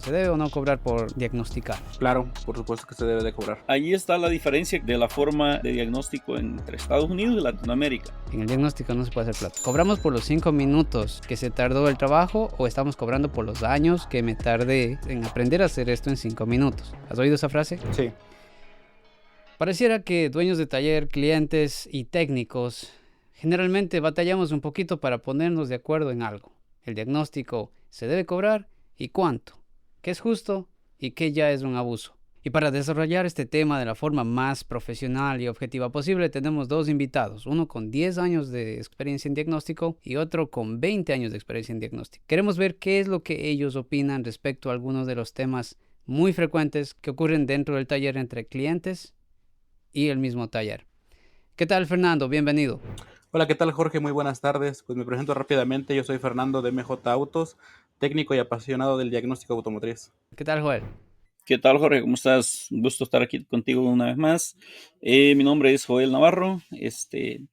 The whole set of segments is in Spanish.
¿Se debe o no cobrar por diagnosticar? Claro, por supuesto que se debe de cobrar. Ahí está la diferencia de la forma de diagnóstico entre Estados Unidos y Latinoamérica. En el diagnóstico no se puede hacer plata. ¿Cobramos por los 5 minutos que se tardó el trabajo o estamos cobrando por los años que me tardé en aprender a hacer esto en 5 minutos? ¿Has oído esa frase? Sí. Pareciera que dueños de taller, clientes y técnicos generalmente batallamos un poquito para ponernos de acuerdo en algo. El diagnóstico se debe cobrar y cuánto, qué es justo y qué ya es un abuso. Y para desarrollar este tema de la forma más profesional y objetiva posible, tenemos dos invitados, uno con 10 años de experiencia en diagnóstico y otro con 20 años de experiencia en diagnóstico. Queremos ver qué es lo que ellos opinan respecto a algunos de los temas muy frecuentes que ocurren dentro del taller entre clientes y el mismo taller. ¿Qué tal, Fernando? Bienvenido. Hola, ¿qué tal, Jorge? Muy buenas tardes. Pues me presento rápidamente. Yo soy Fernando de MJ Autos, técnico y apasionado del diagnóstico automotriz. ¿Qué tal, Joel? ¿Qué tal, Jorge? ¿Cómo estás? Un gusto estar aquí contigo una vez más. Mi nombre es Joel Navarro. He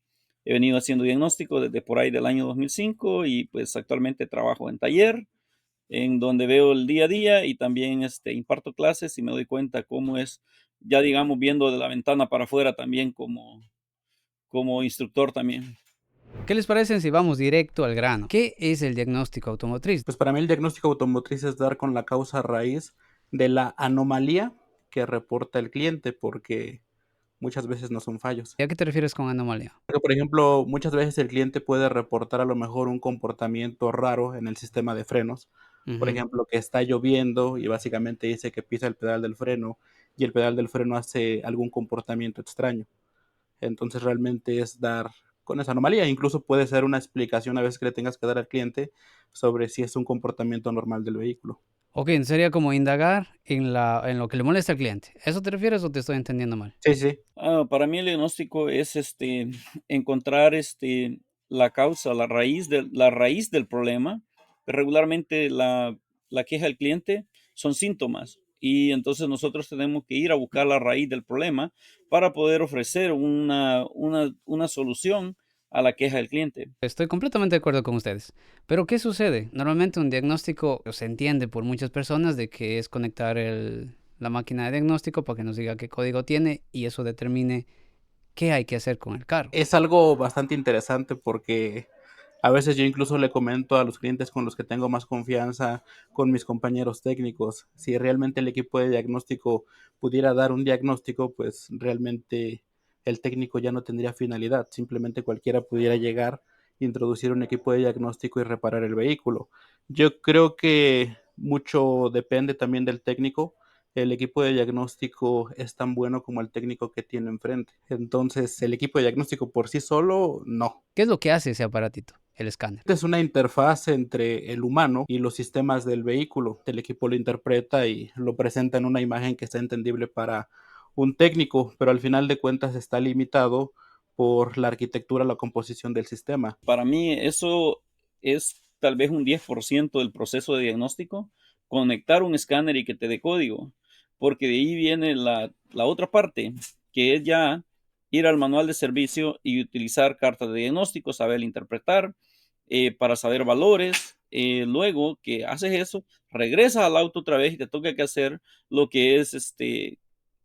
venido haciendo diagnóstico desde por ahí del año 2005 y pues actualmente trabajo en taller, en donde veo el día a día y también imparto clases y me doy cuenta cómo es, ya digamos, viendo de la ventana para afuera también como instructor también. ¿Qué les parece si vamos directo al grano? ¿Qué es el diagnóstico automotriz? Pues para mí el diagnóstico automotriz es dar con la causa raíz de la anomalía que reporta el cliente, porque muchas veces no son fallos. ¿Y a qué te refieres con anomalía? Porque, por ejemplo, muchas veces el cliente puede reportar a lo mejor un comportamiento raro en el sistema de frenos. Por ejemplo, que está lloviendo y básicamente dice que pisa el pedal del freno y el pedal del freno hace algún comportamiento extraño. Entonces realmente es dar con esa anomalía. Incluso puede ser una explicación a veces que le tengas que dar al cliente sobre si es un comportamiento normal del vehículo. Ok, sería como indagar en lo que le molesta al cliente. ¿Eso te refieres o te estoy entendiendo mal? Sí, sí. Para mí el diagnóstico es encontrar la causa, la raíz del problema. Regularmente la queja del cliente son síntomas y entonces nosotros tenemos que ir a buscar la raíz del problema para poder ofrecer una solución a la queja del cliente. Estoy completamente de acuerdo con ustedes. Pero ¿qué sucede? Normalmente un diagnóstico se entiende por muchas personas de que es conectar la máquina de diagnóstico para que nos diga qué código tiene y eso determine qué hay que hacer con el carro. Es algo bastante interesante porque a veces yo incluso le comento a los clientes con los que tengo más confianza, con mis compañeros técnicos, si realmente el equipo de diagnóstico pudiera dar un diagnóstico, pues realmente el técnico ya no tendría finalidad, simplemente cualquiera pudiera llegar, introducir un equipo de diagnóstico y reparar el vehículo. Yo creo que mucho depende también del técnico. El equipo de diagnóstico es tan bueno como el técnico que tiene enfrente. Entonces, el equipo de diagnóstico por sí solo, no. ¿Qué es lo que hace ese aparatito, el escáner? Es una interfaz entre el humano y los sistemas del vehículo. El equipo lo interpreta y lo presenta en una imagen que sea entendible para un técnico, pero al final de cuentas está limitado por la arquitectura, la composición del sistema. Para mí eso es tal vez un 10% del proceso de diagnóstico, conectar un escáner y que te dé código, porque de ahí viene la otra parte, que es ya ir al manual de servicio y utilizar cartas de diagnóstico, saber interpretar, para saber valores. Luego que haces eso, regresas al auto otra vez y te toca que hacer lo que es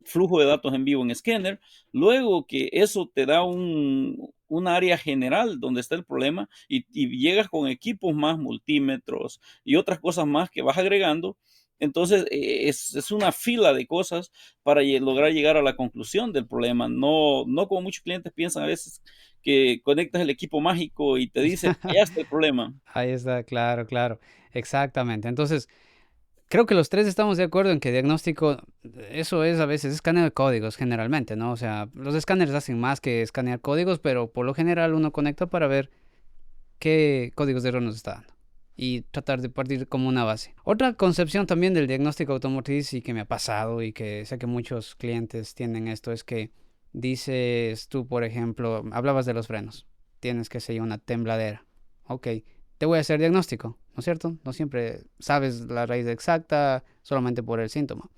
flujo de datos en vivo en Scanner. Luego que eso te da un área general donde está el problema y llegas con equipos más, multímetros y otras cosas más que vas agregando. Entonces es una fila de cosas para lograr llegar a la conclusión del problema. No, no como muchos clientes piensan a veces que conectas el equipo mágico y te dice, allá está el problema. Ahí está, claro, claro. Exactamente. Entonces, creo que los tres estamos de acuerdo en que diagnóstico, eso es a veces escaneo de códigos generalmente, ¿no? O sea, los escáneres hacen más que escanear códigos, pero por lo general uno conecta para ver qué códigos de error nos está dando y tratar de partir como una base. Otra concepción también del diagnóstico automotriz y que me ha pasado y que sé que muchos clientes tienen esto es que dices tú, por ejemplo, hablabas de los frenos, tienes que ser una tembladera. Ok, te voy a hacer diagnóstico, ¿no es cierto? No siempre sabes la raíz exacta solamente por el síntoma.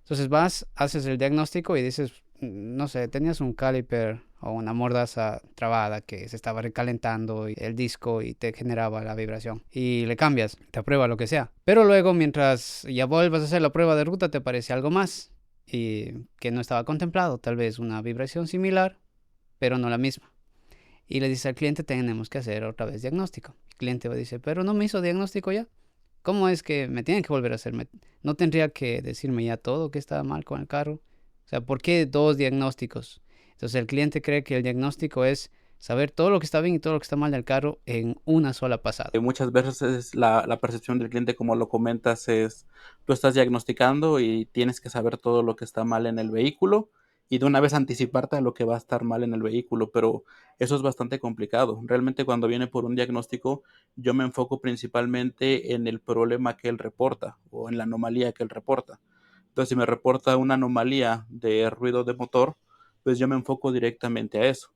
Entonces vas, haces el diagnóstico y dices, no sé, tenías un caliper o una mordaza trabada que se estaba recalentando y el disco y te generaba la vibración. Y le cambias, te aprueba lo que sea. Pero luego, mientras ya vuelvas a hacer la prueba de ruta, te aparece algo más y que no estaba contemplado. Tal vez una vibración similar, pero no la misma. Y le dice al cliente, tenemos que hacer otra vez diagnóstico. El cliente va a decir, pero no me hizo diagnóstico ya. ¿Cómo es que me tienen que volver a hacer? ¿No tendría que decirme ya todo que estaba mal con el carro? O sea, ¿por qué dos diagnósticos? Entonces el cliente cree que el diagnóstico es saber todo lo que está bien y todo lo que está mal del carro en una sola pasada. Muchas veces la percepción del cliente, como lo comentas, es tú estás diagnosticando y tienes que saber todo lo que está mal en el vehículo y de una vez anticiparte a lo que va a estar mal en el vehículo, pero eso es bastante complicado. Realmente cuando viene por un diagnóstico, yo me enfoco principalmente en el problema que él reporta o en la anomalía que él reporta. Entonces, si me reporta una anomalía de ruido de motor, pues yo me enfoco directamente a eso.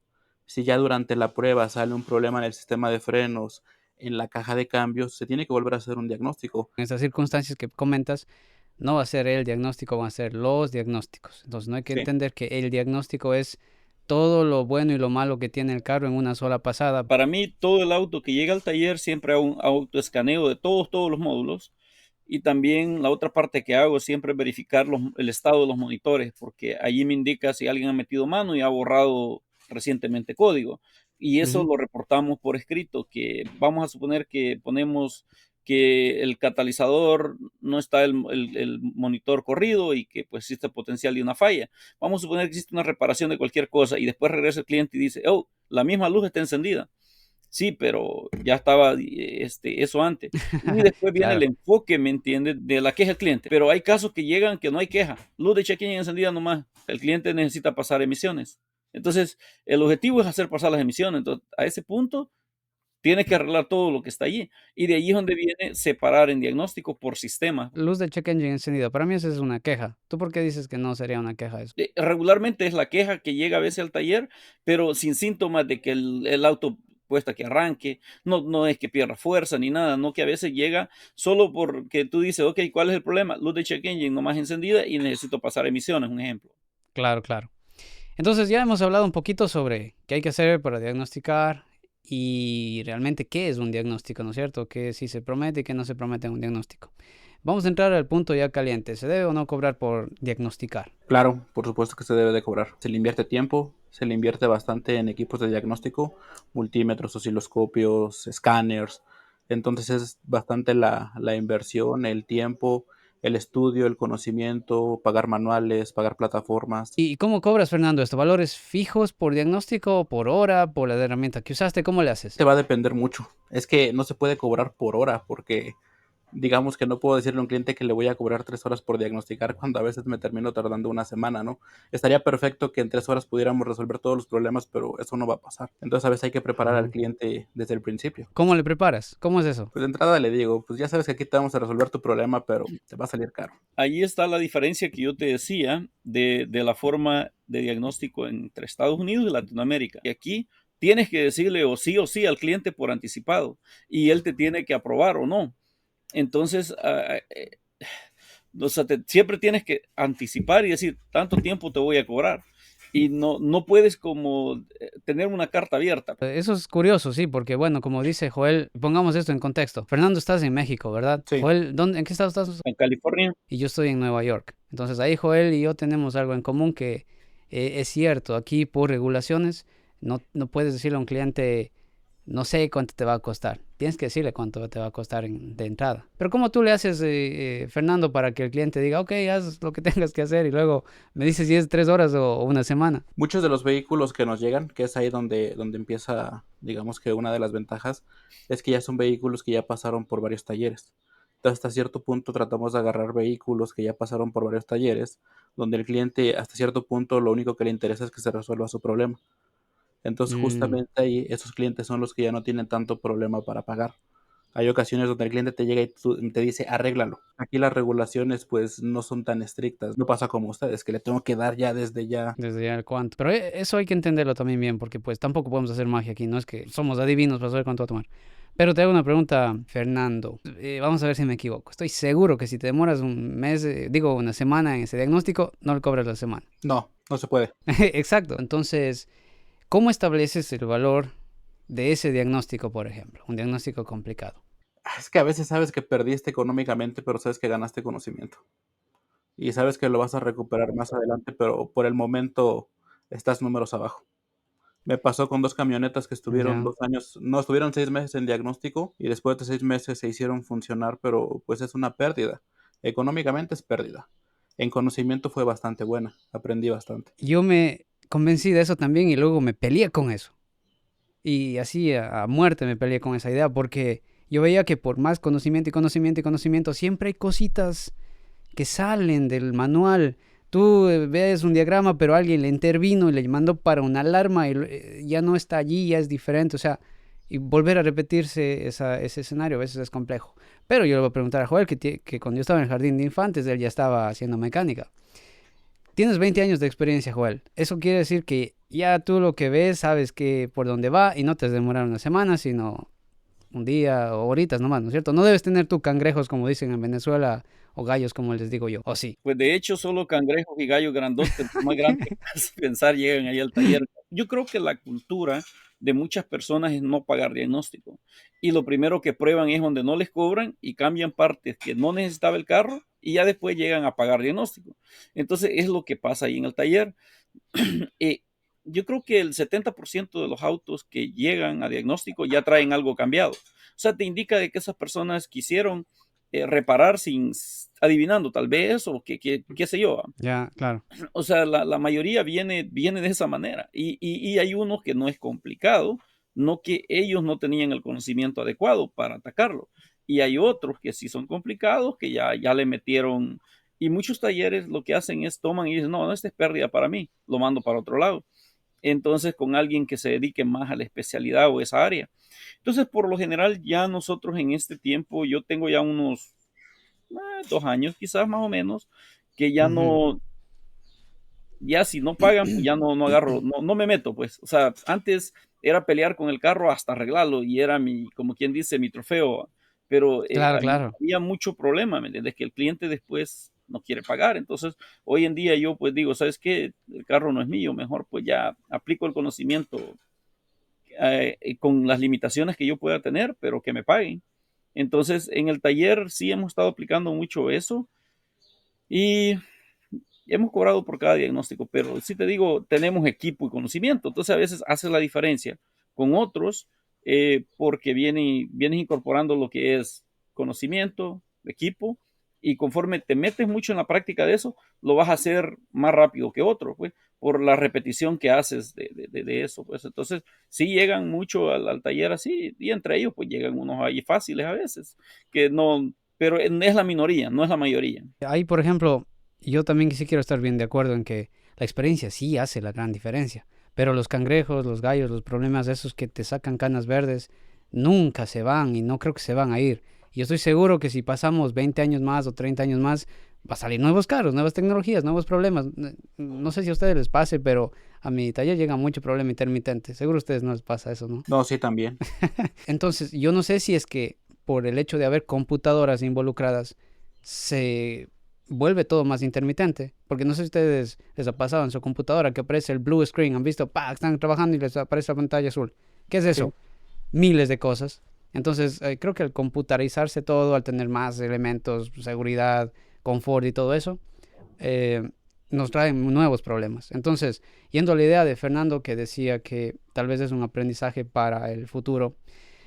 Si ya durante la prueba sale un problema en el sistema de frenos, en la caja de cambios, se tiene que volver a hacer un diagnóstico. En estas circunstancias que comentas, no va a ser el diagnóstico, van a ser los diagnósticos. Entonces no hay que Sí. entender que el diagnóstico es todo lo bueno y lo malo que tiene el carro en una sola pasada. Para mí, todo el auto que llega al taller siempre hago un autoescaneo de todos los módulos. Y también la otra parte que hago siempre es verificar el estado de los monitores, porque allí me indica si alguien ha metido mano y ha borrado recientemente código. Y eso Ujú. lo reportamos por escrito, que vamos a suponer que ponemos que el catalizador no está el monitor corrido y que pues existe potencial de una falla. Vamos a suponer que existe una reparación de cualquier cosa y después regresa el cliente y dice, oh, la misma luz está encendida. Sí, pero ya estaba eso antes. Y después viene el Claro. enfoque, ¿me entiendes? De la queja del cliente. Pero hay casos que llegan que no hay queja. Luz de check-in encendida nomás. El cliente necesita pasar emisiones. Entonces, el objetivo es hacer pasar las emisiones. Entonces, a ese punto, tienes que arreglar todo lo que está allí. Y de allí es donde viene separar en diagnóstico por sistema. Luz de check engine encendida. Para mí esa es una queja. ¿Tú por qué dices que no sería una queja eso? Regularmente es la queja que llega a veces al taller, pero sin síntomas de que el auto puesta que arranque, no es que pierda fuerza ni nada, no que a veces llega solo porque tú dices, ok, ¿cuál es el problema? Luz de check engine nomás encendida y necesito pasar emisiones, un ejemplo. Claro, claro. Entonces ya hemos hablado un poquito sobre qué hay que hacer para diagnosticar y realmente qué es un diagnóstico, ¿no es cierto? ¿Qué sí se promete y qué no se promete en un diagnóstico? Vamos a entrar al punto ya caliente. ¿Se debe o no cobrar por diagnosticar? Claro, por supuesto que se debe de cobrar. Se le invierte tiempo, se le invierte bastante en equipos de diagnóstico, multímetros, osciloscopios, escáneres. Entonces es bastante la inversión, el tiempo, el estudio, el conocimiento, pagar manuales, pagar plataformas. ¿Y cómo cobras, Fernando, esto? ¿Valores fijos por diagnóstico, por hora, por la herramienta que usaste? ¿Cómo le haces? Te va a depender mucho. Es que no se puede cobrar por hora porque digamos que no puedo decirle a un cliente que le voy a cobrar 3 horas por diagnosticar cuando a veces me termino tardando una semana, ¿no? Estaría perfecto que en 3 horas pudiéramos resolver todos los problemas, pero eso no va a pasar. Entonces a veces hay que preparar al Ujú. cliente desde el principio. ¿Cómo le preparas? ¿Cómo es eso? Pues de entrada le digo, pues ya sabes que aquí te vamos a resolver tu problema, pero te va a salir caro. Ahí está la diferencia que yo te decía de la forma de diagnóstico entre Estados Unidos y Latinoamérica. Y aquí tienes que decirle o sí al cliente por anticipado y él te tiene que aprobar o no. Entonces, o sea, siempre tienes que anticipar y decir, tanto tiempo te voy a cobrar. Y no puedes como tener una carta abierta. Eso es curioso, sí, porque bueno, como dice Joel, pongamos esto en contexto. Fernando, estás en México, ¿verdad? Sí. Joel, ¿en qué estado estás? En California, Y yo estoy en Nueva York. Entonces ahí Joel y yo tenemos algo en común que es cierto, aquí por regulaciones no puedes decirle a un cliente, no sé cuánto te va a costar. Tienes que decirle cuánto te va a costar de entrada. Pero ¿cómo tú le haces, Fernando, para que el cliente diga, ok, haz lo que tengas que hacer y luego me dices si es 3 horas o una semana? Muchos de los vehículos que nos llegan, que es ahí donde empieza, digamos que una de las ventajas, es que ya son vehículos que ya pasaron por varios talleres. Entonces, hasta cierto punto tratamos de agarrar vehículos que ya pasaron por varios talleres, donde el cliente hasta cierto punto lo único que le interesa es que se resuelva su problema. Entonces, Mm. justamente ahí esos clientes son los que ya no tienen tanto problema para pagar. Hay ocasiones donde el cliente te llega y te dice, arréglalo. Aquí las regulaciones pues no son tan estrictas. No pasa como ustedes, que le tengo que dar ya desde ya. Desde ya el cuánto. Pero eso hay que entenderlo también bien, porque pues tampoco podemos hacer magia aquí, no es que somos adivinos para saber cuánto va a tomar. Pero te hago una pregunta, Fernando. Vamos a ver si me equivoco. Estoy seguro que si te demoras un mes, digo una semana en ese diagnóstico, no le cobras la semana. No, no se puede. Exacto. Entonces, ¿cómo estableces el valor de ese diagnóstico, por ejemplo? Un diagnóstico complicado. Es que a veces sabes que perdiste económicamente, pero sabes que ganaste conocimiento. Y sabes que lo vas a recuperar más adelante, pero por el momento estás números abajo. Me pasó con 2 camionetas que estuvieron Ya. 2 años, no, estuvieron 6 meses en diagnóstico y después de 6 meses se hicieron funcionar, pero pues es una pérdida. Económicamente es pérdida. En conocimiento fue bastante buena, aprendí bastante. Yo me convencí de eso también y luego me peleé con eso. Y así a muerte me peleé con esa idea porque yo veía que por más conocimiento y conocimiento y conocimiento, siempre hay cositas que salen del manual. Tú ves un diagrama, pero alguien le intervino y le mandó para una alarma y ya no está allí, ya es diferente. O sea, y volver a repetirse ese escenario a veces es complejo. Pero yo le voy a preguntar a Joel que cuando yo estaba en el jardín de infantes, él ya estaba haciendo mecánica. Tienes 20 años de experiencia, Joel. Eso quiere decir que ya tú lo que ves, sabes que por dónde va y no te demorar una semana, sino un día o horitas nomás, ¿no es cierto? No debes tener tú cangrejos como dicen en Venezuela o gallos como les digo yo, ¿o sí? Pues de hecho, solo cangrejos y gallos grandotes, los más grandes que puedas pensar, llegan ahí al taller. Yo creo que la cultura de muchas personas es no pagar diagnóstico. Y lo primero que prueban es donde no les cobran y cambian partes que no necesitaba el carro y ya después llegan a pagar diagnóstico. Entonces es lo que pasa ahí en el taller. Eh, yo creo que el 70% de los autos que llegan a diagnóstico ya traen algo cambiado. O sea, te indica de que esas personas quisieron reparar sin adivinando tal vez o qué sé yo. Ya, claro. O sea, la mayoría viene de esa manera y hay unos que no es complicado, no que ellos no tenían el conocimiento adecuado para atacarlo. Y hay otros que sí son complicados, que ya le metieron, y muchos talleres lo que hacen es toman y dicen, no, esta es pérdida para mí, lo mando para otro lado. Entonces, con alguien que se dedique más a la especialidad o esa área. Entonces, por lo general, ya nosotros en este tiempo, yo tengo ya unos 2 años, quizás más o menos, que ya Ujú. no, ya si no pagan, pues ya no agarro, no me meto, pues. O sea, antes era pelear con el carro hasta arreglarlo y era mi, como quien dice, mi trofeo. Pero Claro, claro. había mucho problema, ¿me entiendes? Que el cliente después no quiere pagar. Entonces, hoy en día yo pues digo, ¿sabes qué? El carro no es mío, mejor pues ya aplico el conocimiento con las limitaciones que yo pueda tener, pero que me paguen. Entonces, en el taller sí hemos estado aplicando mucho eso y hemos cobrado por cada diagnóstico, pero sí te digo, tenemos equipo y conocimiento, entonces a veces hace la diferencia con otros porque vienes incorporando lo que es conocimiento, equipo, y conforme te metes mucho en la práctica de eso, lo vas a hacer más rápido que otro, pues, por la repetición que haces de eso, pues. Entonces, sí llegan mucho al taller así, y entre ellos, pues llegan unos ahí fáciles a veces, que no, pero es la minoría, no es la mayoría. Ahí, por ejemplo, yo también sí quiero estar bien de acuerdo en que la experiencia sí hace la gran diferencia, pero los cangrejos, los gallos, los problemas esos que te sacan canas verdes, nunca se van y no creo que se van a ir. Y yo estoy seguro que si pasamos 20 años más o 30 años más, va a salir nuevos carros, nuevas tecnologías, nuevos problemas. No sé si a ustedes les pase, pero a mi taller llega mucho problema intermitente. Seguro a ustedes no les pasa eso, ¿no? No, sí, también. Entonces, yo no sé si es que por el hecho de haber computadoras involucradas, se vuelve todo más intermitente. Porque no sé si a ustedes les ha pasado en su computadora que aparece el blue screen. Han visto, ¡pa! Están trabajando y les aparece la pantalla azul. ¿Qué es Sí. eso? Miles de cosas. Entonces, creo que al computarizarse todo, al tener más elementos, seguridad, confort y todo eso, eh, nos traen nuevos problemas. Entonces, yendo a la idea de Fernando que decía que tal vez es un aprendizaje para el futuro,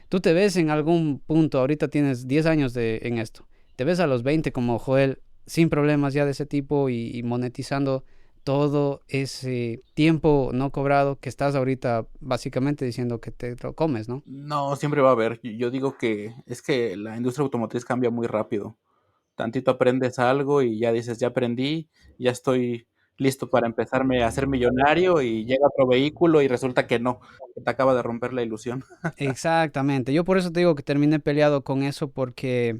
¿tú te ves en algún punto, ahorita tienes 10 años en esto, te ves a los 20 como Joel, sin problemas ya de ese tipo y monetizando todo ese tiempo no cobrado que estás ahorita básicamente diciendo que te lo comes, ¿no? No, siempre va a haber. Yo digo que es que la industria automotriz cambia muy rápido. Tantito aprendes algo y ya dices, ya aprendí, ya estoy listo para empezarme a ser millonario y llega otro vehículo y resulta que no, que te acaba de romper la ilusión. Exactamente, yo por eso te digo que terminé peleado con eso porque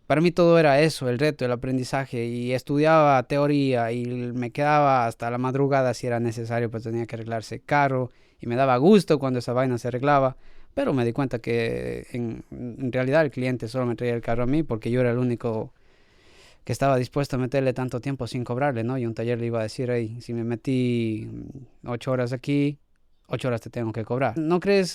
para mí todo era eso, el reto, el aprendizaje y estudiaba teoría y me quedaba hasta la madrugada si era necesario, pues tenía que arreglarse carro y me daba gusto cuando esa vaina se arreglaba Pero me di cuenta que en realidad el cliente solo me traía el carro a mí porque yo era el único que estaba dispuesto a meterle tanto tiempo sin cobrarle, ¿no? Y un taller le iba a decir, hey, si me metí 8 horas aquí, 8 horas te tengo que cobrar. ¿No crees,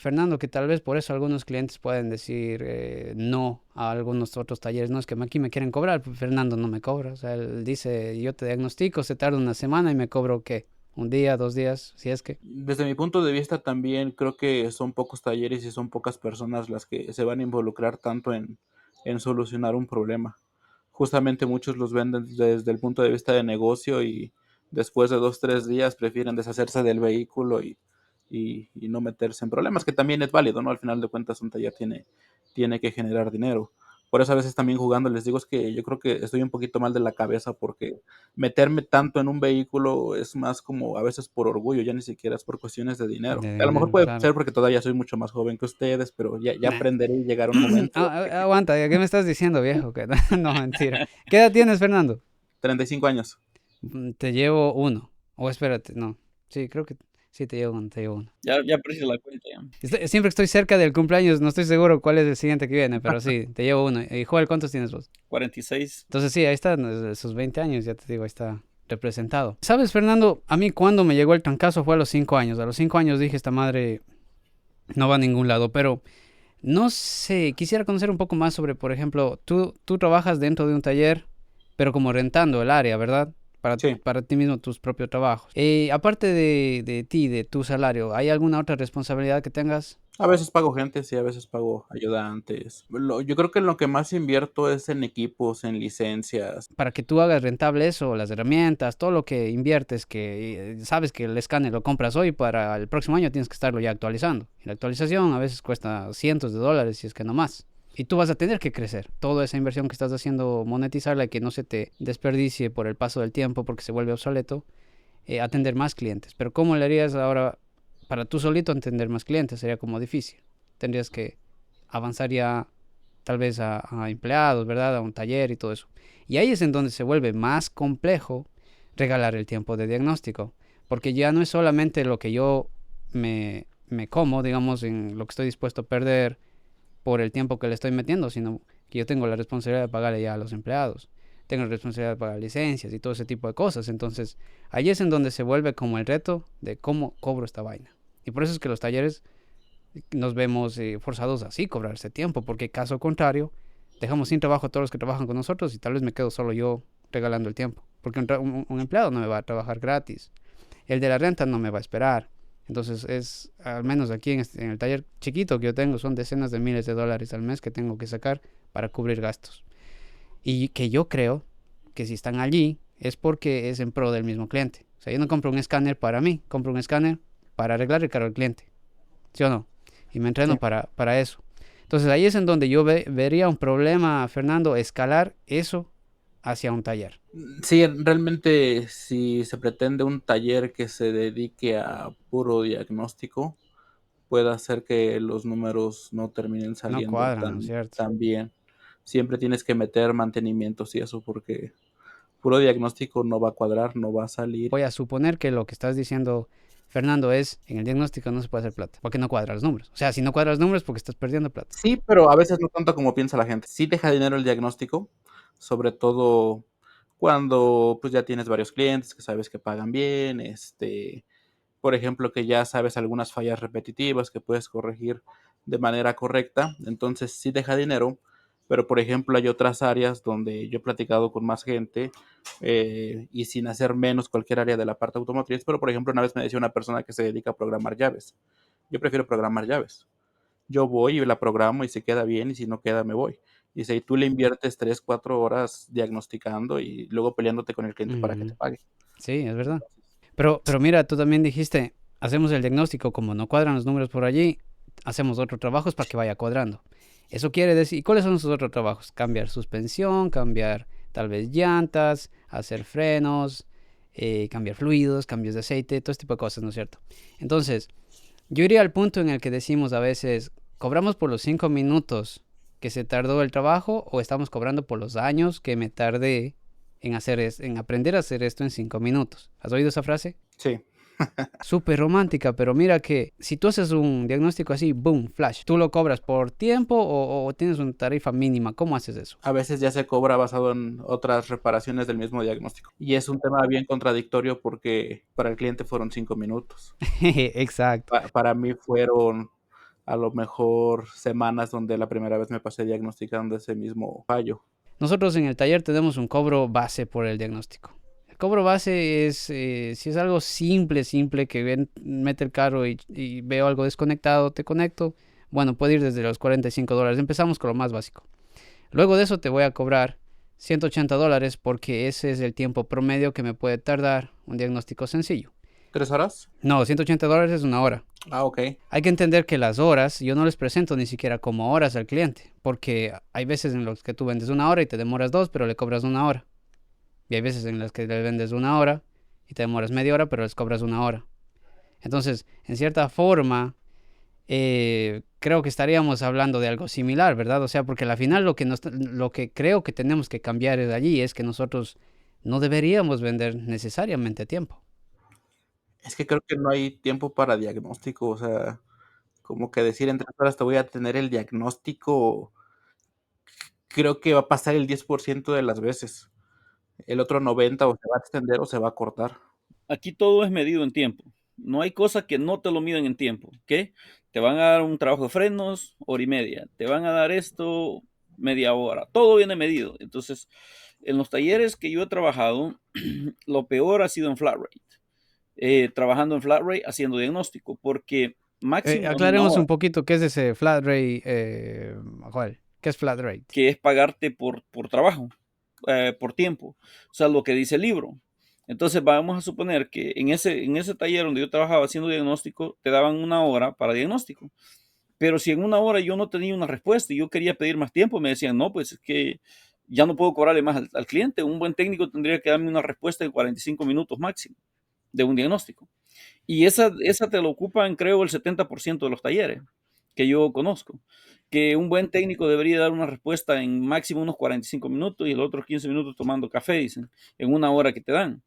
Fernando, que tal vez por eso algunos clientes pueden decir no a algunos otros talleres? No, es que aquí me quieren cobrar, pues Fernando no me cobra. O sea, él dice, yo te diagnostico, se tarda una semana y me cobro, ¿qué? Un día, 2 días, si es que... Desde mi punto de vista también creo que son pocos talleres y son pocas personas las que se van a involucrar tanto en solucionar un problema. Justamente muchos los venden desde el punto de vista de negocio y después de 2, 3 días prefieren deshacerse del vehículo y no meterse en problemas, que también es válido, ¿no? Al final de cuentas un taller tiene que generar dinero. Por eso a veces también jugando les digo es que yo creo que estoy un poquito mal de la cabeza porque meterme tanto en un vehículo es más como a veces por orgullo, ya ni siquiera es por cuestiones de dinero. De A lo mejor dinero, puede claro. ser porque todavía soy mucho más joven que ustedes, pero ya Nah. aprenderé y llegar a un momento. Aguanta, ¿qué me estás diciendo, viejo? No, mentira. ¿Qué edad tienes, Fernando? 35 años. Te llevo uno. O espérate, no. Sí, creo que sí te llevo uno, te llevo uno. Ya perdí la cuenta. Ya. Siempre que estoy cerca del cumpleaños, no estoy seguro cuál es el siguiente que viene, pero sí, te llevo uno. Y Joel, ¿cuántos tienes vos? 46. Entonces sí, ahí están esos 20 años, ya te digo, ahí está representado. ¿Sabes, Fernando? A mí cuando me llegó el trancazo fue a los 5 años. A los 5 años dije, esta madre no va a ningún lado, pero no sé, quisiera conocer un poco más sobre, por ejemplo, tú trabajas dentro de un taller, pero como rentando el área, ¿verdad? Sí. Para ti mismo, tus propios trabajos. Aparte de ti, de tu salario, ¿hay alguna otra responsabilidad que tengas? A veces pago gente, sí, a veces pago ayudantes. Yo creo que lo que más invierto es en equipos, en licencias. Para que tú hagas rentable eso, las herramientas, todo lo que inviertes, que sabes que el escáner lo compras hoy, para el próximo año tienes que estarlo ya actualizando. Y la actualización a veces cuesta cientos de dólares, si es que no más. Y tú vas a tener que crecer. Toda esa inversión que estás haciendo, monetizarla y que no se te desperdicie por el paso del tiempo porque se vuelve obsoleto, atender más clientes. Pero ¿cómo le harías ahora para tú solito atender más clientes? Sería como difícil. Tendrías que avanzar ya tal vez a empleados, ¿verdad? A un taller y todo eso. Y ahí es en donde se vuelve más complejo regalar el tiempo de diagnóstico, porque ya no es solamente lo que yo me como, digamos, en lo que estoy dispuesto a perder por el tiempo que le estoy metiendo, sino que yo tengo la responsabilidad de pagarle ya a los empleados, tengo la responsabilidad de pagar licencias y todo ese tipo de cosas. Entonces, ahí es en donde se vuelve como el reto de cómo cobro esta vaina. Y por eso es que los talleres nos vemos forzados así, cobrar ese tiempo, porque caso contrario, dejamos sin trabajo a todos los que trabajan con nosotros y tal vez me quedo solo yo regalando el tiempo, porque un empleado no me va a trabajar gratis, el de la renta no me va a esperar. Entonces es, al menos aquí en el taller chiquito que yo tengo, son decenas de miles de dólares al mes que tengo que sacar para cubrir gastos. Y que yo creo que si están allí es porque es en pro del mismo cliente. O sea, yo no compro un escáner para mí, compro un escáner para arreglar el carro del cliente. ¿Sí o no? Y me entreno Sí. para eso. Entonces ahí es en donde yo vería un problema, Fernando, escalar eso hacia un taller. Sí, realmente si se pretende un taller que se dedique a puro diagnóstico, puede hacer que los números no terminen No saliendo cuadran, ¿no es cierto? tan bien. Siempre tienes que meter mantenimientos y eso porque puro diagnóstico no va a cuadrar, no va a salir. Voy a suponer que lo que estás diciendo, Fernando, es en el diagnóstico no se puede hacer plata, porque no cuadran los números. O sea, si no cuadran los números, porque estás perdiendo plata. Sí, pero a veces no tanto como piensa la gente. Sí deja dinero el diagnóstico, sobre todo cuando pues ya tienes varios clientes que sabes que pagan bien, por ejemplo, que ya sabes algunas fallas repetitivas que puedes corregir de manera correcta, entonces sí deja dinero, pero por ejemplo hay otras áreas donde yo he platicado con más gente y sin hacer menos cualquier área de la parte automotriz, pero por ejemplo una vez me decía una persona que se dedica a programar llaves. Yo prefiero programar llaves. Yo voy y la programo y si queda bien y si no queda me voy. Y si tú le inviertes 3, 4 horas diagnosticando y luego peleándote con el cliente para que te pague. Sí, es verdad. Pero mira, tú también dijiste, hacemos el diagnóstico, como no cuadran los números por allí, hacemos otros trabajos para que vaya cuadrando. Eso quiere decir, ¿y cuáles son esos otros trabajos? Cambiar suspensión, cambiar tal vez llantas, hacer frenos, cambiar fluidos, cambios de aceite, todo este tipo de cosas, ¿no es cierto? Entonces, yo iría al punto en el que decimos a veces, ¿cobramos por los 5 minutos que se tardó el trabajo o estamos cobrando por los años que me tardé en aprender a hacer esto en 5 minutos? ¿Has oído esa frase? Sí. Súper romántica, pero mira que si tú haces un diagnóstico así, boom, flash, ¿tú lo cobras por tiempo o tienes una tarifa mínima? ¿Cómo haces eso? A veces ya se cobra basado en otras reparaciones del mismo diagnóstico. Y es un tema bien contradictorio porque para el cliente fueron 5 minutos. Exacto. Para mí fueron a lo mejor semanas donde la primera vez me pasé diagnosticando ese mismo fallo. Nosotros en el taller tenemos un cobro base por el diagnóstico. El cobro base es, si es algo simple, que mete el carro y veo algo desconectado, te conecto. Bueno, puede ir desde los $45. Empezamos con lo más básico. Luego de eso te voy a cobrar $180 porque ese es el tiempo promedio que me puede tardar un diagnóstico sencillo. 3 horas. No, $180 es una hora. Ah, ok. Hay que entender que las horas yo no les presento ni siquiera como horas al cliente, porque hay veces en las que tú vendes una hora y te demoras 2, pero le cobras una hora. Y hay veces en las que le vendes una hora y te demoras media hora, pero les cobras una hora. Entonces, en cierta forma, creo que estaríamos hablando de algo similar, ¿verdad? O sea, porque al final lo que creo que tenemos que cambiar de allí es que nosotros no deberíamos vender necesariamente tiempo. Es que creo que no hay tiempo para diagnóstico, o sea, como que decir en 3 horas te voy a tener el diagnóstico, creo que va a pasar el 10% de las veces. El otro 90 o se va a extender o se va a cortar. Aquí todo es medido en tiempo. No hay cosa que no te lo miden en tiempo. ¿Qué? Te van a dar un trabajo de frenos, hora y media. Te van a dar esto, media hora. Todo viene medido. Entonces, en los talleres que yo he trabajado, lo peor ha sido en flat rate. Trabajando en flat rate haciendo diagnóstico, porque máximo en una Aclaremos hora, un poquito qué es ese flat rate, Joel. ¿Qué es flat rate? que es pagarte por trabajo, por tiempo. O sea, lo que dice el libro. Entonces vamos a suponer que en ese taller donde yo trabajaba haciendo diagnóstico, te daban una hora para diagnóstico. Pero si en una hora yo no tenía una respuesta y yo quería pedir más tiempo, me decían, no, pues es que ya no puedo cobrarle más al cliente. Un buen técnico tendría que darme una respuesta en 45 minutos máximo de un diagnóstico. Y esa te lo ocupan, creo, el 70% de los talleres que yo conozco. Que un buen técnico debería dar una respuesta en máximo unos 45 minutos y los otros 15 minutos tomando café, dicen, en una hora que te dan.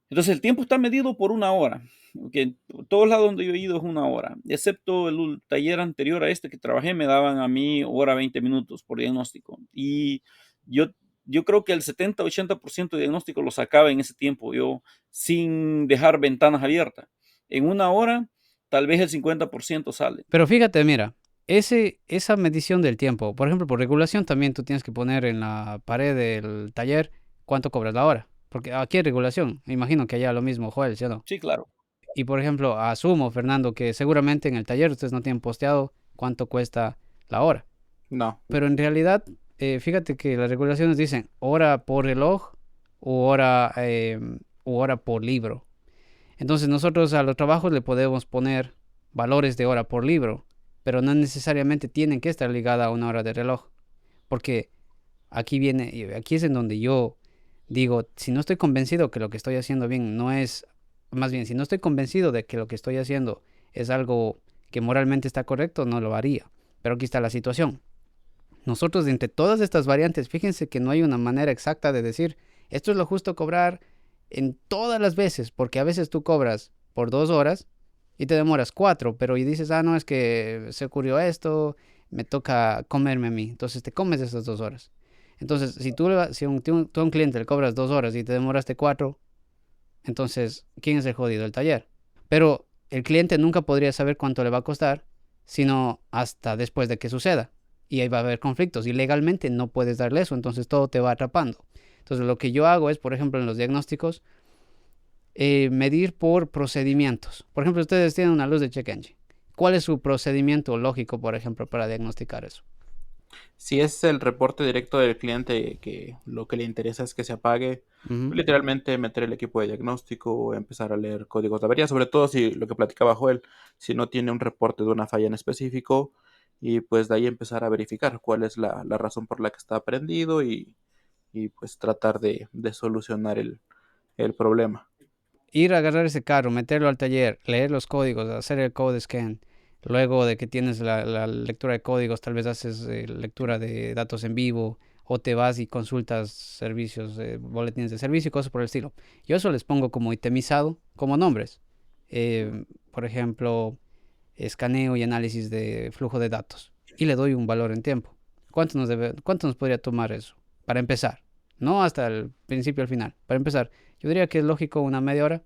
Entonces el tiempo está medido por una hora. Que en todos lados donde yo he ido es una hora, excepto el taller anterior a este que trabajé, me daban a mí hora 20 minutos por diagnóstico. Y yo, yo creo que el 70-80% de diagnóstico lo sacaba en ese tiempo, yo sin dejar ventanas abiertas. En una hora, tal vez el 50% sale. Pero fíjate, mira, esa medición del tiempo, por ejemplo, por regulación también tú tienes que poner en la pared del taller cuánto cobras la hora. Porque aquí hay regulación. Me imagino que allá lo mismo, Joel, ¿sí o no? Sí, claro. Y por ejemplo, asumo, Fernando, que seguramente en el taller ustedes no tienen posteado cuánto cuesta la hora. No. Pero en realidad, fíjate que las regulaciones dicen hora por reloj u hora por libro. Entonces nosotros a los trabajos le podemos poner valores de hora por libro, pero no necesariamente tienen que estar ligada a una hora de reloj. Porque aquí es en donde yo digo, si no estoy convencido que lo que estoy haciendo bien no es, más bien, si no estoy convencido de que lo que estoy haciendo es algo que moralmente está correcto, no lo haría. Pero aquí está la situación. Nosotros, de entre todas estas variantes, fíjense que no hay una manera exacta de decir, esto es lo justo cobrar en todas las veces, porque a veces tú cobras por 2 horas y te demoras 4, pero y dices, no, es que se ocurrió esto, me toca comerme a mí, entonces te comes esas 2 horas. Entonces, si tú a un cliente le cobras 2 horas y te demoraste 4, entonces, ¿quién es el jodido? El taller. Pero el cliente nunca podría saber cuánto le va a costar, sino hasta después de que suceda. Y ahí va a haber conflictos. Y legalmente no puedes darle eso, entonces todo te va atrapando. Entonces, lo que yo hago es, por ejemplo, en los diagnósticos, medir por procedimientos. Por ejemplo, ustedes tienen una luz de check engine. ¿Cuál es su procedimiento lógico, por ejemplo, para diagnosticar eso? Si es el reporte directo del cliente que lo que le interesa es que se apague, Ujú. literalmente meter el equipo de diagnóstico, empezar a leer códigos de avería, sobre todo si lo que platicaba Joel, si no tiene un reporte de una falla en específico, y pues de ahí empezar a verificar cuál es la razón por la que está prendido y pues tratar de solucionar el problema. Ir a agarrar ese carro, meterlo al taller, leer los códigos, hacer el code scan. Luego de que tienes la lectura de códigos, tal vez haces lectura de datos en vivo o te vas y consultas servicios, boletines de servicio y cosas por el estilo. Yo eso les pongo como itemizado, como nombres. por ejemplo, escaneo y análisis de flujo de datos y le doy un valor en tiempo. ¿Cuánto nos podría tomar eso? Para empezar, no hasta el principio al final. Para empezar, yo diría que es lógico una media hora.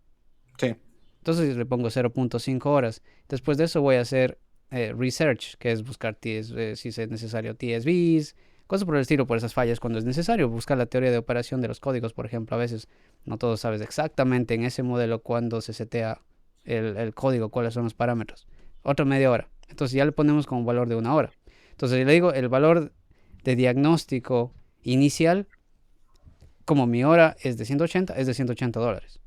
Sí. Entonces le pongo 0.5 horas. Después de eso voy a hacer research, que es buscar si es necesario TSVs, cosas por el estilo, por esas fallas cuando es necesario. Buscar la teoría de operación de los códigos, por ejemplo. A veces no todos sabes exactamente en ese modelo cuándo se setea el código, cuáles son los parámetros. Otra media hora. Entonces ya le ponemos como valor de una hora. Entonces le digo, el valor de diagnóstico inicial, como mi hora es de 180, es de $180.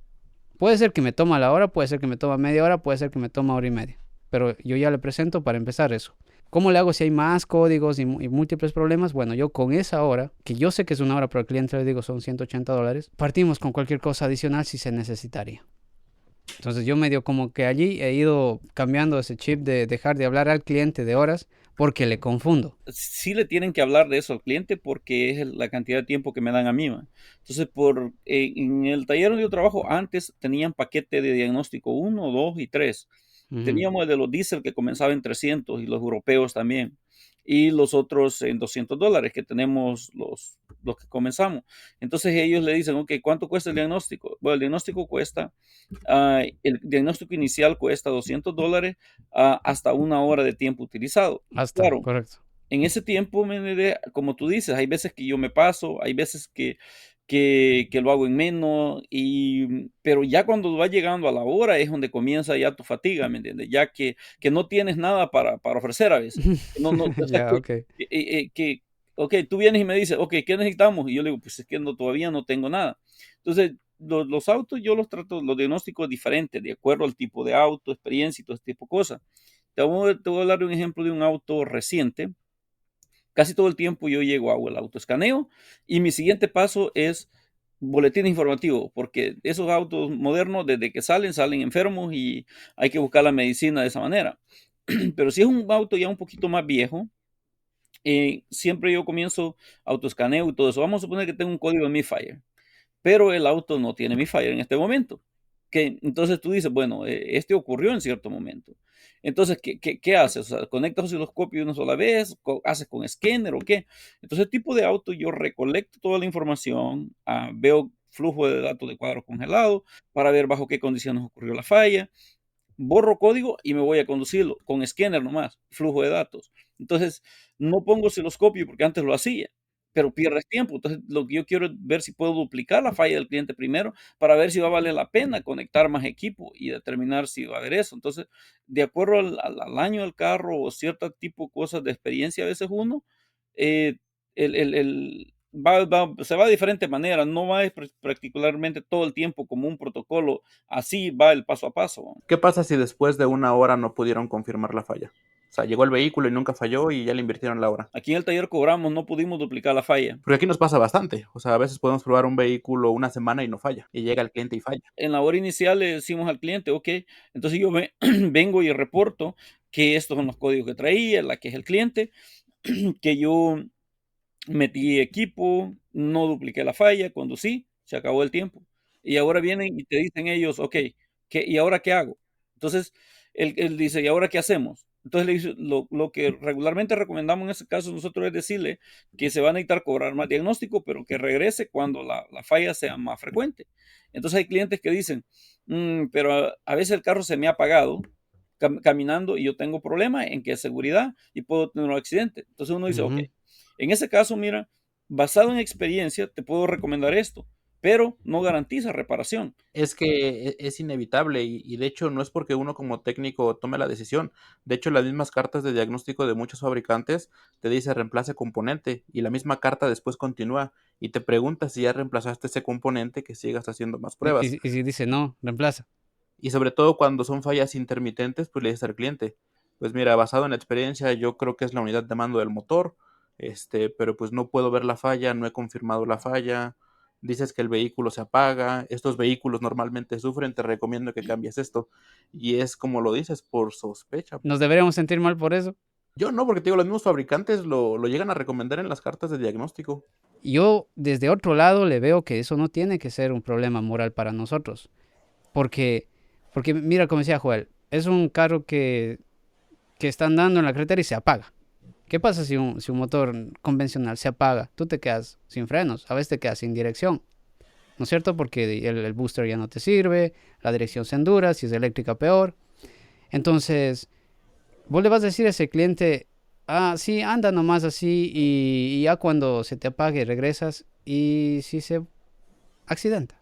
Puede ser que me toma la hora, puede ser que me toma media hora, puede ser que me toma hora y media. Pero yo ya le presento para empezar eso. ¿Cómo le hago si hay más códigos y múltiples problemas? Bueno, yo con esa hora, que yo sé que es una hora, pero al cliente le digo son $180, partimos con cualquier cosa adicional si se necesitaría. Entonces yo medio como que allí he ido cambiando ese chip de dejar de hablar al cliente de horas porque le confundo. Sí le tienen que hablar de eso al cliente porque es la cantidad de tiempo que me dan a mí. Entonces, en el taller donde yo trabajo, antes tenían paquete de diagnóstico 1, 2 y 3. Teníamos el de los diésel que comenzaba en 300 y los europeos también. Y los otros en $200 que tenemos los que comenzamos. Entonces ellos le dicen, ok, ¿cuánto cuesta el diagnóstico? Bueno, el diagnóstico cuesta, el diagnóstico inicial cuesta $200 hasta una hora de tiempo utilizado. Hasta, Claro, correcto. en ese tiempo, como tú dices, hay veces que yo me paso, hay veces que lo hago en menos, pero ya cuando va llegando a la hora es donde comienza ya tu fatiga, ¿me entiendes? Ya que no tienes nada para ofrecer a veces. No, no, o sea, Ya, ok. ok, tú vienes y me dices, ok, ¿qué necesitamos? Y yo le digo, pues es que no, todavía no tengo nada. Entonces, los autos yo los trato, los diagnósticos diferentes, de acuerdo al tipo de auto, experiencia y todo este tipo de cosas. Te voy a hablar de un ejemplo de un auto reciente. Casi todo el tiempo yo llego, hago el autoescaneo y mi siguiente paso es boletín informativo, porque esos autos modernos, desde que salen enfermos y hay que buscar la medicina de esa manera. Pero si es un auto ya un poquito más viejo, siempre yo comienzo autoescaneo y todo eso. Vamos a suponer que tengo un código de MiFire, pero el auto no tiene MiFire en este momento. Entonces tú dices, bueno, este ocurrió en cierto momento. Entonces, ¿qué haces? O sea, ¿conectas osciloscopio una sola vez? ¿Haces con escáner o qué? Entonces, el tipo de auto, yo recolecto toda la información, veo flujo de datos de cuadros congelados para ver bajo qué condiciones ocurrió la falla, borro código y me voy a conducirlo con escáner nomás, flujo de datos. Entonces, no pongo osciloscopio porque antes lo hacía, pero pierdes tiempo. Entonces, lo que yo quiero es ver si puedo duplicar la falla del cliente primero para ver si va a valer la pena conectar más equipo y determinar si va a haber eso. Entonces, de acuerdo al año del carro o cierto tipo de cosas de experiencia, a veces uno, eh, se va de diferente manera, no va particularmente todo el tiempo como un protocolo, así va el paso a paso. ¿Qué pasa si después de una hora no pudieron confirmar la falla? O sea, llegó el vehículo y nunca falló y ya le invirtieron la hora. Aquí en el taller cobramos, no pudimos duplicar la falla. Porque aquí nos pasa bastante. O sea, a veces podemos probar un vehículo una semana y no falla. Y llega el cliente y falla. En la hora inicial le decimos al cliente, ok, entonces yo vengo y reporto que estos son los códigos que traía, la que es el cliente, que yo metí equipo, no dupliqué la falla, conducí, se acabó el tiempo. Y ahora vienen y te dicen ellos, ok, ¿y ahora qué hago? Entonces, él dice, ¿y ahora qué hacemos? Entonces le dice, lo que regularmente recomendamos en ese caso nosotros es decirle que se va a necesitar cobrar más diagnóstico, pero que regrese cuando la falla sea más frecuente. Entonces hay clientes que dicen, pero a veces el carro se me ha apagado caminando y yo tengo problemas en que es seguridad y puedo tener un accidente. Entonces uno dice, ok, Ujú. en ese caso, mira, basado en experiencia, te puedo recomendar esto, pero no garantiza reparación. Es que es inevitable y de hecho no es porque uno como técnico tome la decisión. De hecho, las mismas cartas de diagnóstico de muchos fabricantes te dice reemplace componente y la misma carta después continúa y te pregunta si ya reemplazaste ese componente que sigas haciendo más pruebas. Y si dice no, reemplaza. Y sobre todo cuando son fallas intermitentes, pues le dices al cliente, pues mira, basado en la experiencia, yo creo que es la unidad de mando del motor, pero pues no puedo ver la falla, no he confirmado la falla, dices que el vehículo se apaga, estos vehículos normalmente sufren, te recomiendo que cambies esto. Y es como lo dices, por sospecha. ¿Nos deberíamos sentir mal por eso? Yo no, porque te digo, los mismos fabricantes lo llegan a recomendar en las cartas de diagnóstico. Yo desde otro lado le veo que eso no tiene que ser un problema moral para nosotros. Porque Porque mira, como decía Joel, es un carro que está andando en la carretera y se apaga. ¿Qué pasa si un motor convencional se apaga? Tú te quedas sin frenos, a veces te quedas sin dirección, ¿no es cierto? Porque el booster ya no te sirve, la dirección se endura, si es eléctrica peor. Entonces, vos le vas a decir a ese cliente, ah, sí, anda nomás así y ya cuando se te apague regresas y si se accidenta.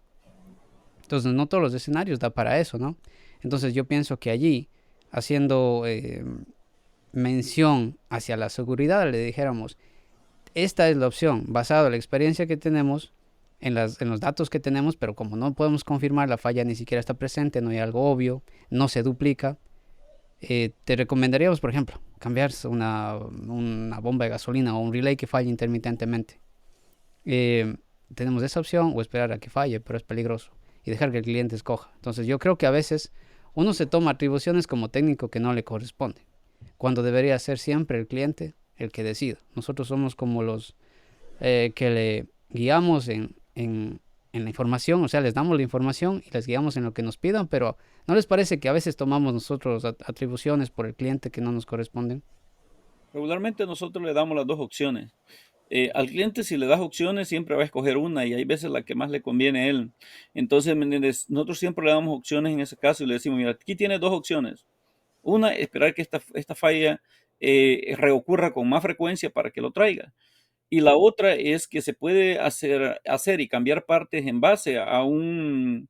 Entonces, no todos los escenarios da para eso, ¿no? Entonces, yo pienso que allí, haciendo mención hacia la seguridad, le dijéramos, esta es la opción, basado en la experiencia que tenemos, en los datos que tenemos, pero como no podemos confirmar, la falla ni siquiera está presente, no hay algo obvio, no se duplica, te recomendaríamos, por ejemplo, cambiar una bomba de gasolina o un relay que falle intermitentemente. Eh, Tenemos esa opción o esperar a que falle, pero es peligroso, y dejar que el cliente escoja. Entonces yo creo que a veces uno se toma atribuciones como técnico que no le corresponde, cuando debería ser siempre el cliente el que decida. Nosotros somos como los que le guiamos en la información, o sea, les damos la información y les guiamos en lo que nos pidan, pero ¿no les parece que a veces tomamos nosotros atribuciones por el cliente que no nos corresponden? Regularmente nosotros le damos las dos opciones. Al cliente, si le das opciones, siempre va a escoger una y hay veces la que más le conviene a él. Entonces, ¿me entiendes? Nosotros siempre le damos opciones en ese caso y le decimos, mira, aquí tienes dos opciones. Una, esperar que esta falla reocurra con más frecuencia para que lo traiga. Y la otra es que se puede hacer y cambiar partes en base a un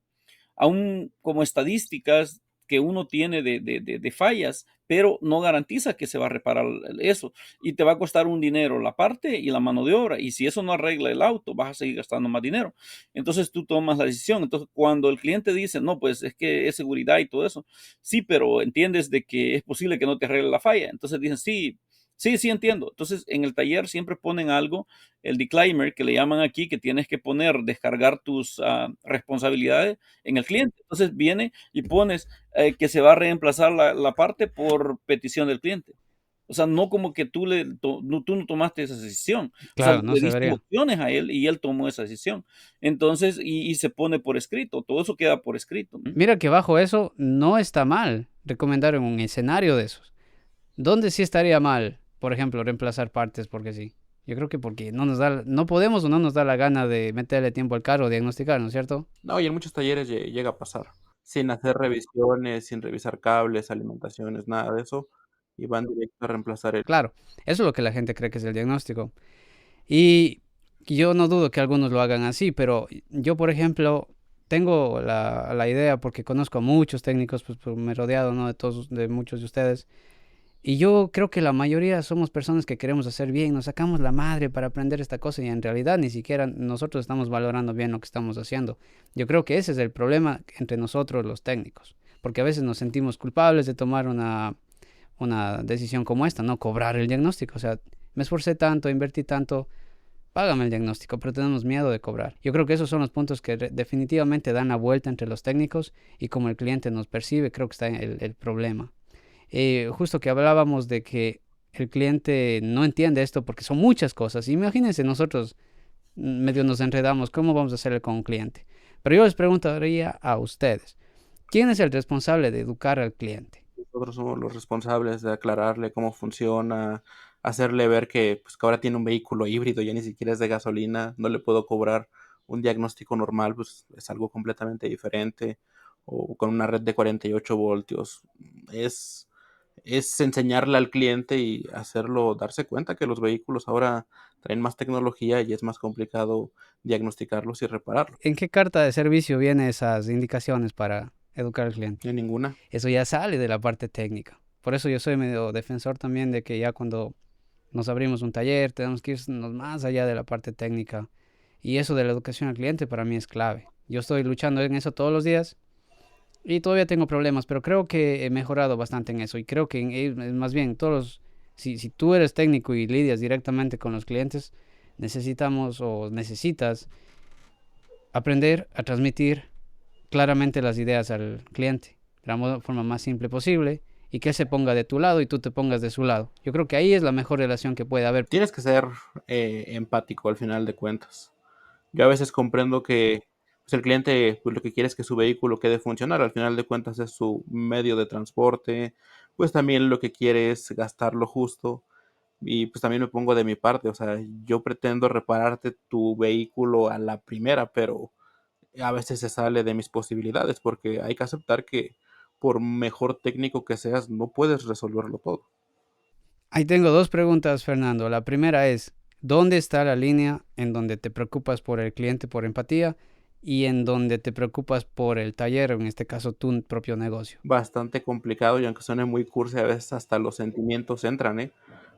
como estadísticas que uno tiene de fallas, pero no garantiza que se va a reparar eso. Y te va a costar un dinero la parte y la mano de obra. Y si eso no arregla el auto, vas a seguir gastando más dinero. Entonces tú tomas la decisión. Entonces cuando el cliente dice, no, pues es que es seguridad y todo eso, sí, pero entiendes de que es posible que no te arregle la falla. Entonces dicen, sí, sí, sí entiendo. Entonces en el taller siempre ponen algo, el disclaimer que le llaman aquí, que tienes que poner, descargar tus responsabilidades en el cliente. Entonces viene y pones que se va a reemplazar la parte por petición del cliente. O sea, no como que tú no tomaste esa decisión. O sea, Claro, no le se diste debería. opciones a él y él tomó esa decisión. Entonces, y se pone por escrito. Todo eso queda por escrito, ¿no? Mira que bajo eso no está mal recomendar en un escenario de esos. ¿Dónde sí estaría mal, por ejemplo, reemplazar partes porque sí? Yo creo que porque no podemos o no nos da la gana de meterle tiempo al carro o diagnosticar, ¿no es cierto? No, y en muchos talleres llega a pasar, sin hacer revisiones, sin revisar cables, alimentaciones, nada de eso, y van directo a reemplazar el... Claro, eso es lo que la gente cree que es el diagnóstico. Y yo no dudo que algunos lo hagan así, pero yo, por ejemplo, tengo la idea, porque conozco a muchos técnicos, pues me he rodeado, ¿no? De muchos de ustedes. Y yo creo que la mayoría somos personas que queremos hacer bien, nos sacamos la madre para aprender esta cosa y en realidad ni siquiera nosotros estamos valorando bien lo que estamos haciendo. Yo creo que ese es el problema entre nosotros los técnicos, porque a veces nos sentimos culpables de tomar una decisión como esta, no cobrar el diagnóstico. O sea, me esforcé tanto, invertí tanto, págame el diagnóstico, pero tenemos miedo de cobrar. Yo creo que esos son los puntos que definitivamente dan la vuelta entre los técnicos y como el cliente nos percibe, creo que está el problema. Justo que hablábamos de que el cliente no entiende esto porque son muchas cosas. Imagínense nosotros medio nos enredamos, ¿cómo vamos a hacerle con un cliente? Pero yo les preguntaría a ustedes, ¿quién es el responsable de educar al cliente? Nosotros somos los responsables de aclararle cómo funciona, hacerle ver que, pues, que ahora tiene un vehículo híbrido, ya ni siquiera es de gasolina, no le puedo cobrar un diagnóstico normal, pues es algo completamente diferente, o con una red de 48 voltios. Es, es enseñarle al cliente y hacerlo darse cuenta que los vehículos ahora traen más tecnología y es más complicado diagnosticarlos y repararlos. ¿En qué carta de servicio vienen esas indicaciones para educar al cliente? No hay ninguna. Eso ya sale de la parte técnica. Por eso yo soy medio defensor también de que ya cuando nos abrimos un taller tenemos que irnos más allá de la parte técnica. Y eso de la educación al cliente para mí es clave. Yo estoy luchando en eso todos los días y todavía tengo problemas, pero creo que he mejorado bastante en eso. Y creo que más bien si tú eres técnico y lidias directamente con los clientes, necesitamos o necesitas aprender a transmitir claramente las ideas al cliente de la forma más simple posible y que él se ponga de tu lado y tú te pongas de su lado. Yo creo que ahí es la mejor relación que puede haber. Tienes que ser empático al final de cuentas. Yo a veces comprendo que pues el cliente pues lo que quiere es que su vehículo quede funcional, al final de cuentas es su medio de transporte, pues también lo que quiere es gastar lo justo y pues también me pongo de mi parte, o sea, yo pretendo repararte tu vehículo a la primera, pero a veces se sale de mis posibilidades porque hay que aceptar que por mejor técnico que seas no puedes resolverlo todo. Ahí tengo dos preguntas, Fernando. La primera es, ¿dónde está la línea en donde te preocupas por el cliente por empatía y en donde te preocupas por el taller, en este caso tu propio negocio? Bastante complicado y aunque suene muy cursi, a veces hasta los sentimientos entran, ¿eh?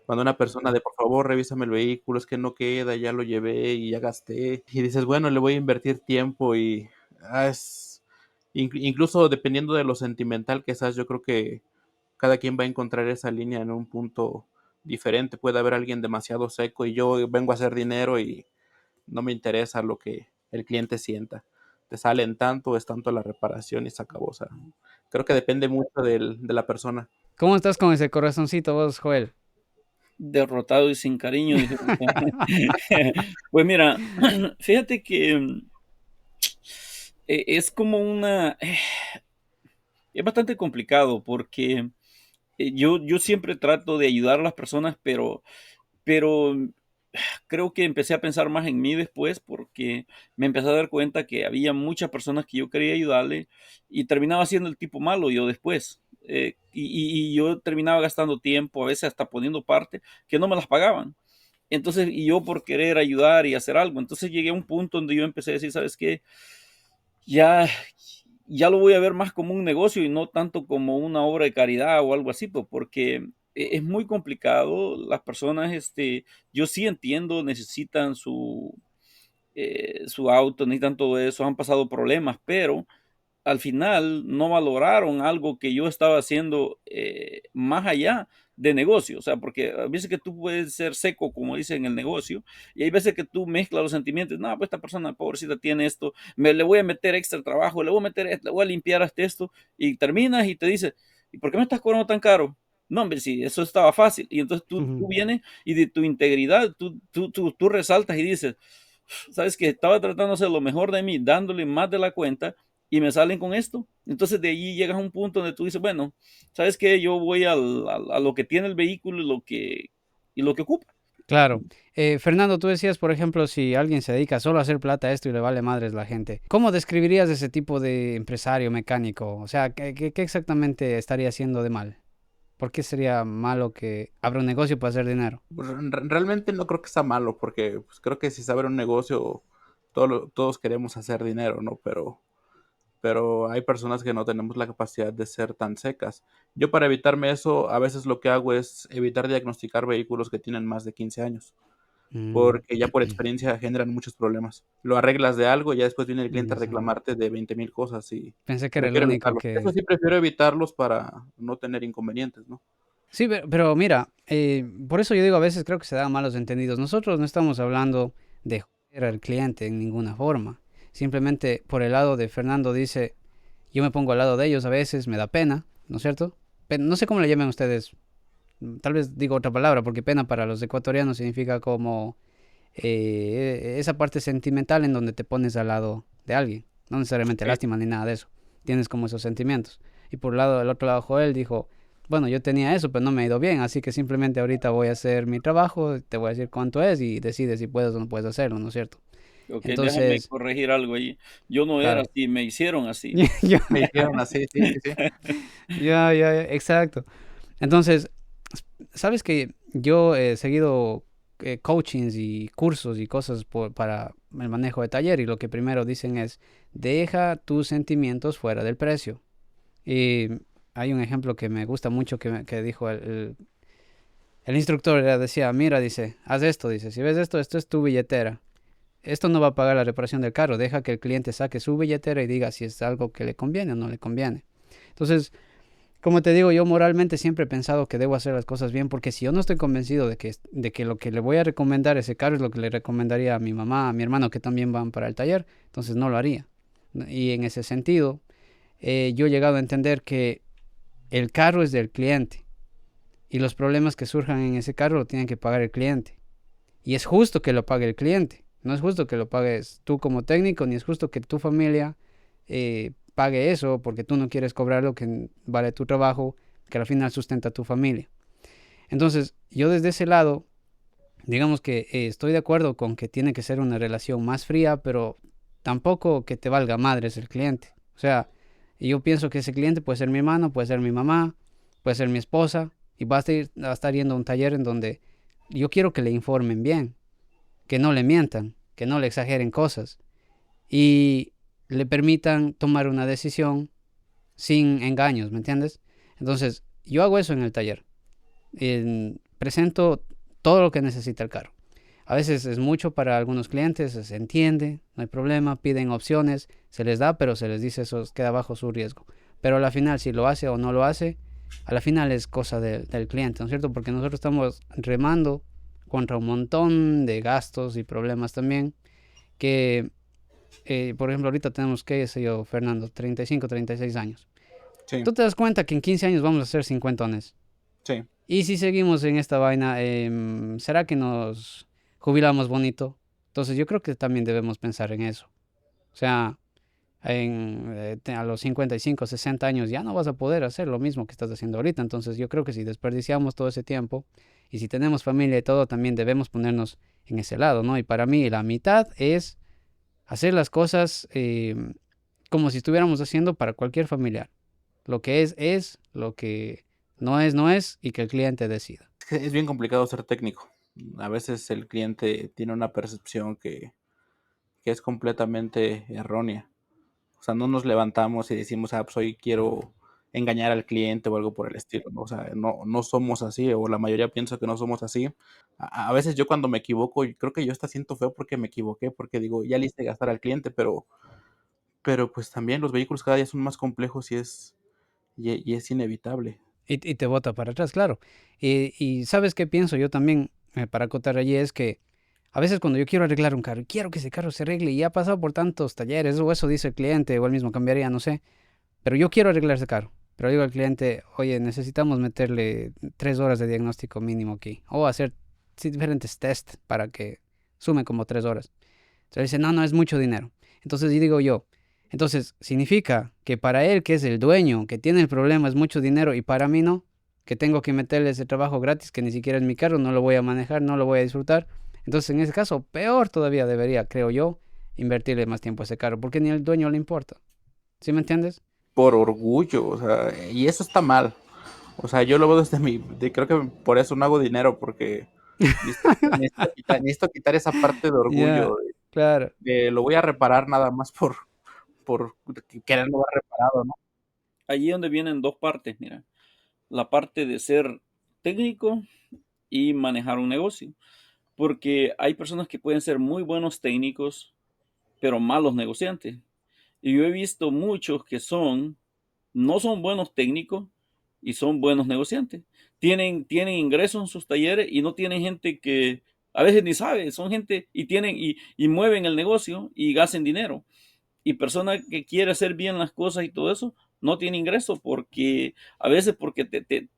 Cuando una persona de por favor revísame el vehículo, es que no queda, ya lo llevé y ya gasté. Y dices, bueno, le voy a invertir tiempo y es incluso dependiendo de lo sentimental que seas, yo creo que cada quien va a encontrar esa línea en un punto diferente. Puede haber alguien demasiado seco y yo vengo a hacer dinero y no me interesa lo que el cliente sienta. Te salen tanto, es tanto la reparación y se acabó. O sea, creo que depende mucho de la persona. ¿Cómo estás con ese corazoncito vos, Joel? Derrotado y sin cariño, dice. Pues mira, fíjate que es como es bastante complicado porque yo siempre trato de ayudar a las personas, pero creo que empecé a pensar más en mí después porque me empecé a dar cuenta que había muchas personas que yo quería ayudarle y terminaba siendo el tipo malo yo después. Y yo terminaba gastando tiempo, a veces hasta poniendo parte, que no me las pagaban. Entonces, y yo por querer ayudar y hacer algo, entonces llegué a un punto donde yo empecé a decir, ¿sabes qué? Ya, ya lo voy a ver más como un negocio y no tanto como una obra de caridad o algo así, pues, porque es muy complicado. Las personas, yo sí entiendo, necesitan su auto, necesitan todo eso, han pasado problemas, pero al final no valoraron algo que yo estaba haciendo más allá de negocio. O sea, porque a veces que tú puedes ser seco, como dice en el negocio, y hay veces que tú mezclas los sentimientos. No, pues esta persona pobrecita tiene esto, le voy a meter extra trabajo, le voy a meter, le voy a limpiar hasta esto, y terminas y te dice, ¿y por qué me estás cobrando tan caro? No, hombre, sí, eso estaba fácil. Y entonces tú Ujú. vienes y de tu integridad, tú resaltas y dices, sabes que estaba tratando de hacer lo mejor de mí, dándole más de la cuenta, y me salen con esto. Entonces de allí llegas a un punto donde tú dices, bueno, ¿sabes qué? Yo voy a lo que tiene el vehículo y lo que ocupa. Claro. Fernando, tú decías, por ejemplo, si alguien se dedica solo a hacer plata a esto y le vale madres la gente, ¿cómo describirías ese tipo de empresario mecánico? O sea, ¿qué exactamente estaría haciendo de mal? ¿Por qué sería malo que abra un negocio para hacer dinero? Pues, realmente no creo que sea malo, porque pues, creo que si se abre un negocio, todos queremos hacer dinero, ¿no? Pero hay personas que no tenemos la capacidad de ser tan secas. Yo para evitarme eso, a veces lo que hago es evitar diagnosticar vehículos que tienen más de 15 años, Mm, porque ya por experiencia generan muchos problemas. Lo arreglas de algo y ya después viene el cliente a Exacto. reclamarte de 20,000 cosas y Pensé que era el prefiero único evitarlos. Eso que... sí, prefiero evitarlos para no tener inconvenientes, ¿no? Sí, pero mira, por eso yo digo a veces creo que se dan malos entendidos. Nosotros no estamos hablando de joder al cliente en ninguna forma. Simplemente por el lado de Fernando dice, yo me pongo al lado de ellos a veces, me da pena, ¿no es cierto? No sé cómo le llaman ustedes, tal vez digo otra palabra, porque pena para los ecuatorianos significa como esa parte sentimental en donde te pones al lado de alguien. No necesariamente Sí. lástima ni nada de eso. Tienes como esos sentimientos. Y por el lado del otro lado, Joel dijo, bueno, yo tenía eso, pero no me ha ido bien, así que simplemente ahorita voy a hacer mi trabajo, te voy a decir cuánto es y decides si puedes o no puedes hacerlo, ¿no es cierto? Ok, déjame Entonces, corregir algo ahí. Yo no era claro. así, me hicieron así. Ya, Me hicieron así, sí, sí, sí. ya, exacto. Entonces, sabes que yo he seguido coachings y cursos y cosas para el manejo de taller y lo que primero dicen es, deja tus sentimientos fuera del precio. Y hay un ejemplo que me gusta mucho que dijo el instructor, decía, mira, dice, haz esto, dice, si ves esto, esto es tu billetera. Esto no va a pagar la reparación del carro, deja que el cliente saque su billetera y diga si es algo que le conviene o no le conviene. Entonces, como te digo, yo moralmente siempre he pensado que debo hacer las cosas bien, porque si yo no estoy convencido de que lo que le voy a recomendar a ese carro es lo que le recomendaría a mi mamá, a mi hermano, que también van para el taller, entonces no lo haría. Y en ese sentido, yo he llegado a entender que el carro es del cliente y los problemas que surjan en ese carro lo tiene que pagar el cliente. Y es justo que lo pague el cliente. No es justo que lo pagues tú como técnico, ni es justo que tu familia pague eso porque tú no quieres cobrar lo que vale tu trabajo, que al final sustenta a tu familia. Entonces, yo desde ese lado, digamos que estoy de acuerdo con que tiene que ser una relación más fría, pero tampoco que te valga madres el cliente. O sea, yo pienso que ese cliente puede ser mi hermano, puede ser mi mamá, puede ser mi esposa, y va a estar yendo a un taller en donde yo quiero que le informen bien, que no le mientan, que no le exageren cosas y le permitan tomar una decisión sin engaños, ¿me entiendes? Entonces, yo hago eso en el taller. Presento todo lo que necesita el carro. A veces es mucho para algunos clientes, se entiende, no hay problema, piden opciones, se les da, pero se les dice eso queda bajo su riesgo. Pero a la final, si lo hace o no lo hace, a la final es cosa del cliente, ¿no es cierto? Porque nosotros estamos remando contra un montón de gastos y problemas también, que, por ejemplo, ahorita tenemos, qué sé yo, Fernando, 35, 36 años. Sí, Tú te das cuenta que en 15 años vamos a ser cincuentones. sí. Y si seguimos en esta vaina, ¿será que nos jubilamos bonito? Entonces yo creo que también debemos pensar en eso. O sea, a los 55, 60 años ya no vas a poder hacer lo mismo que estás haciendo ahorita. Entonces yo creo que si desperdiciamos todo ese tiempo y si tenemos familia y todo, también debemos ponernos en ese lado, ¿no? Y para mí la mitad es hacer las cosas como si estuviéramos haciendo para cualquier familiar. Lo que es, lo que no es, y que el cliente decida. Es bien complicado ser técnico. A veces el cliente tiene una percepción que es completamente errónea. O sea, no nos levantamos y decimos, ah, pues hoy quiero engañar al cliente o algo por el estilo, ¿no? O sea, no somos así, o la mayoría piensa que no somos así. A veces yo cuando me equivoco, creo que yo hasta siento feo porque me equivoqué, porque digo, ya le hice gastar al cliente, pero pues también los vehículos cada día son más complejos y es inevitable. Y te bota para atrás, claro. Y ¿sabes qué pienso yo también, para acotar allí? Es que a veces cuando yo quiero arreglar un carro y quiero que ese carro se arregle y ya ha pasado por tantos talleres o eso dice el cliente o él mismo cambiaría, no sé, pero yo quiero arreglar ese carro. Pero digo al cliente, oye, necesitamos meterle 3 horas de diagnóstico mínimo aquí o hacer diferentes test para que sume como 3 horas. Entonces dice, no, no, es mucho dinero. Entonces y digo yo, entonces significa que para él, que es el dueño, que tiene el problema, es mucho dinero y para mí no, que tengo que meterle ese trabajo gratis, que ni siquiera es mi carro, no lo voy a manejar, no lo voy a disfrutar. Entonces en ese caso, peor todavía debería, creo yo, invertirle más tiempo a ese carro, porque ni al dueño le importa. ¿Sí me entiendes? Por orgullo, o sea, y eso está mal. O sea, yo lo veo desde creo que por eso no hago dinero, porque necesito quitar esa parte de Ya, orgullo, claro. de lo voy a reparar nada más por quererlo ver reparado, ¿no? Allí es donde vienen dos partes, mira. La parte de ser técnico y manejar un negocio. Porque hay personas que pueden ser muy buenos técnicos, pero malos negociantes. Y yo he visto muchos que no son buenos técnicos y son buenos negociantes. Tienen ingresos en sus talleres y no tienen gente que a veces ni sabe, son gente y mueven el negocio y gastan dinero. Y persona que quiere hacer bien las cosas y todo eso, no tiene ingreso porque a veces porque te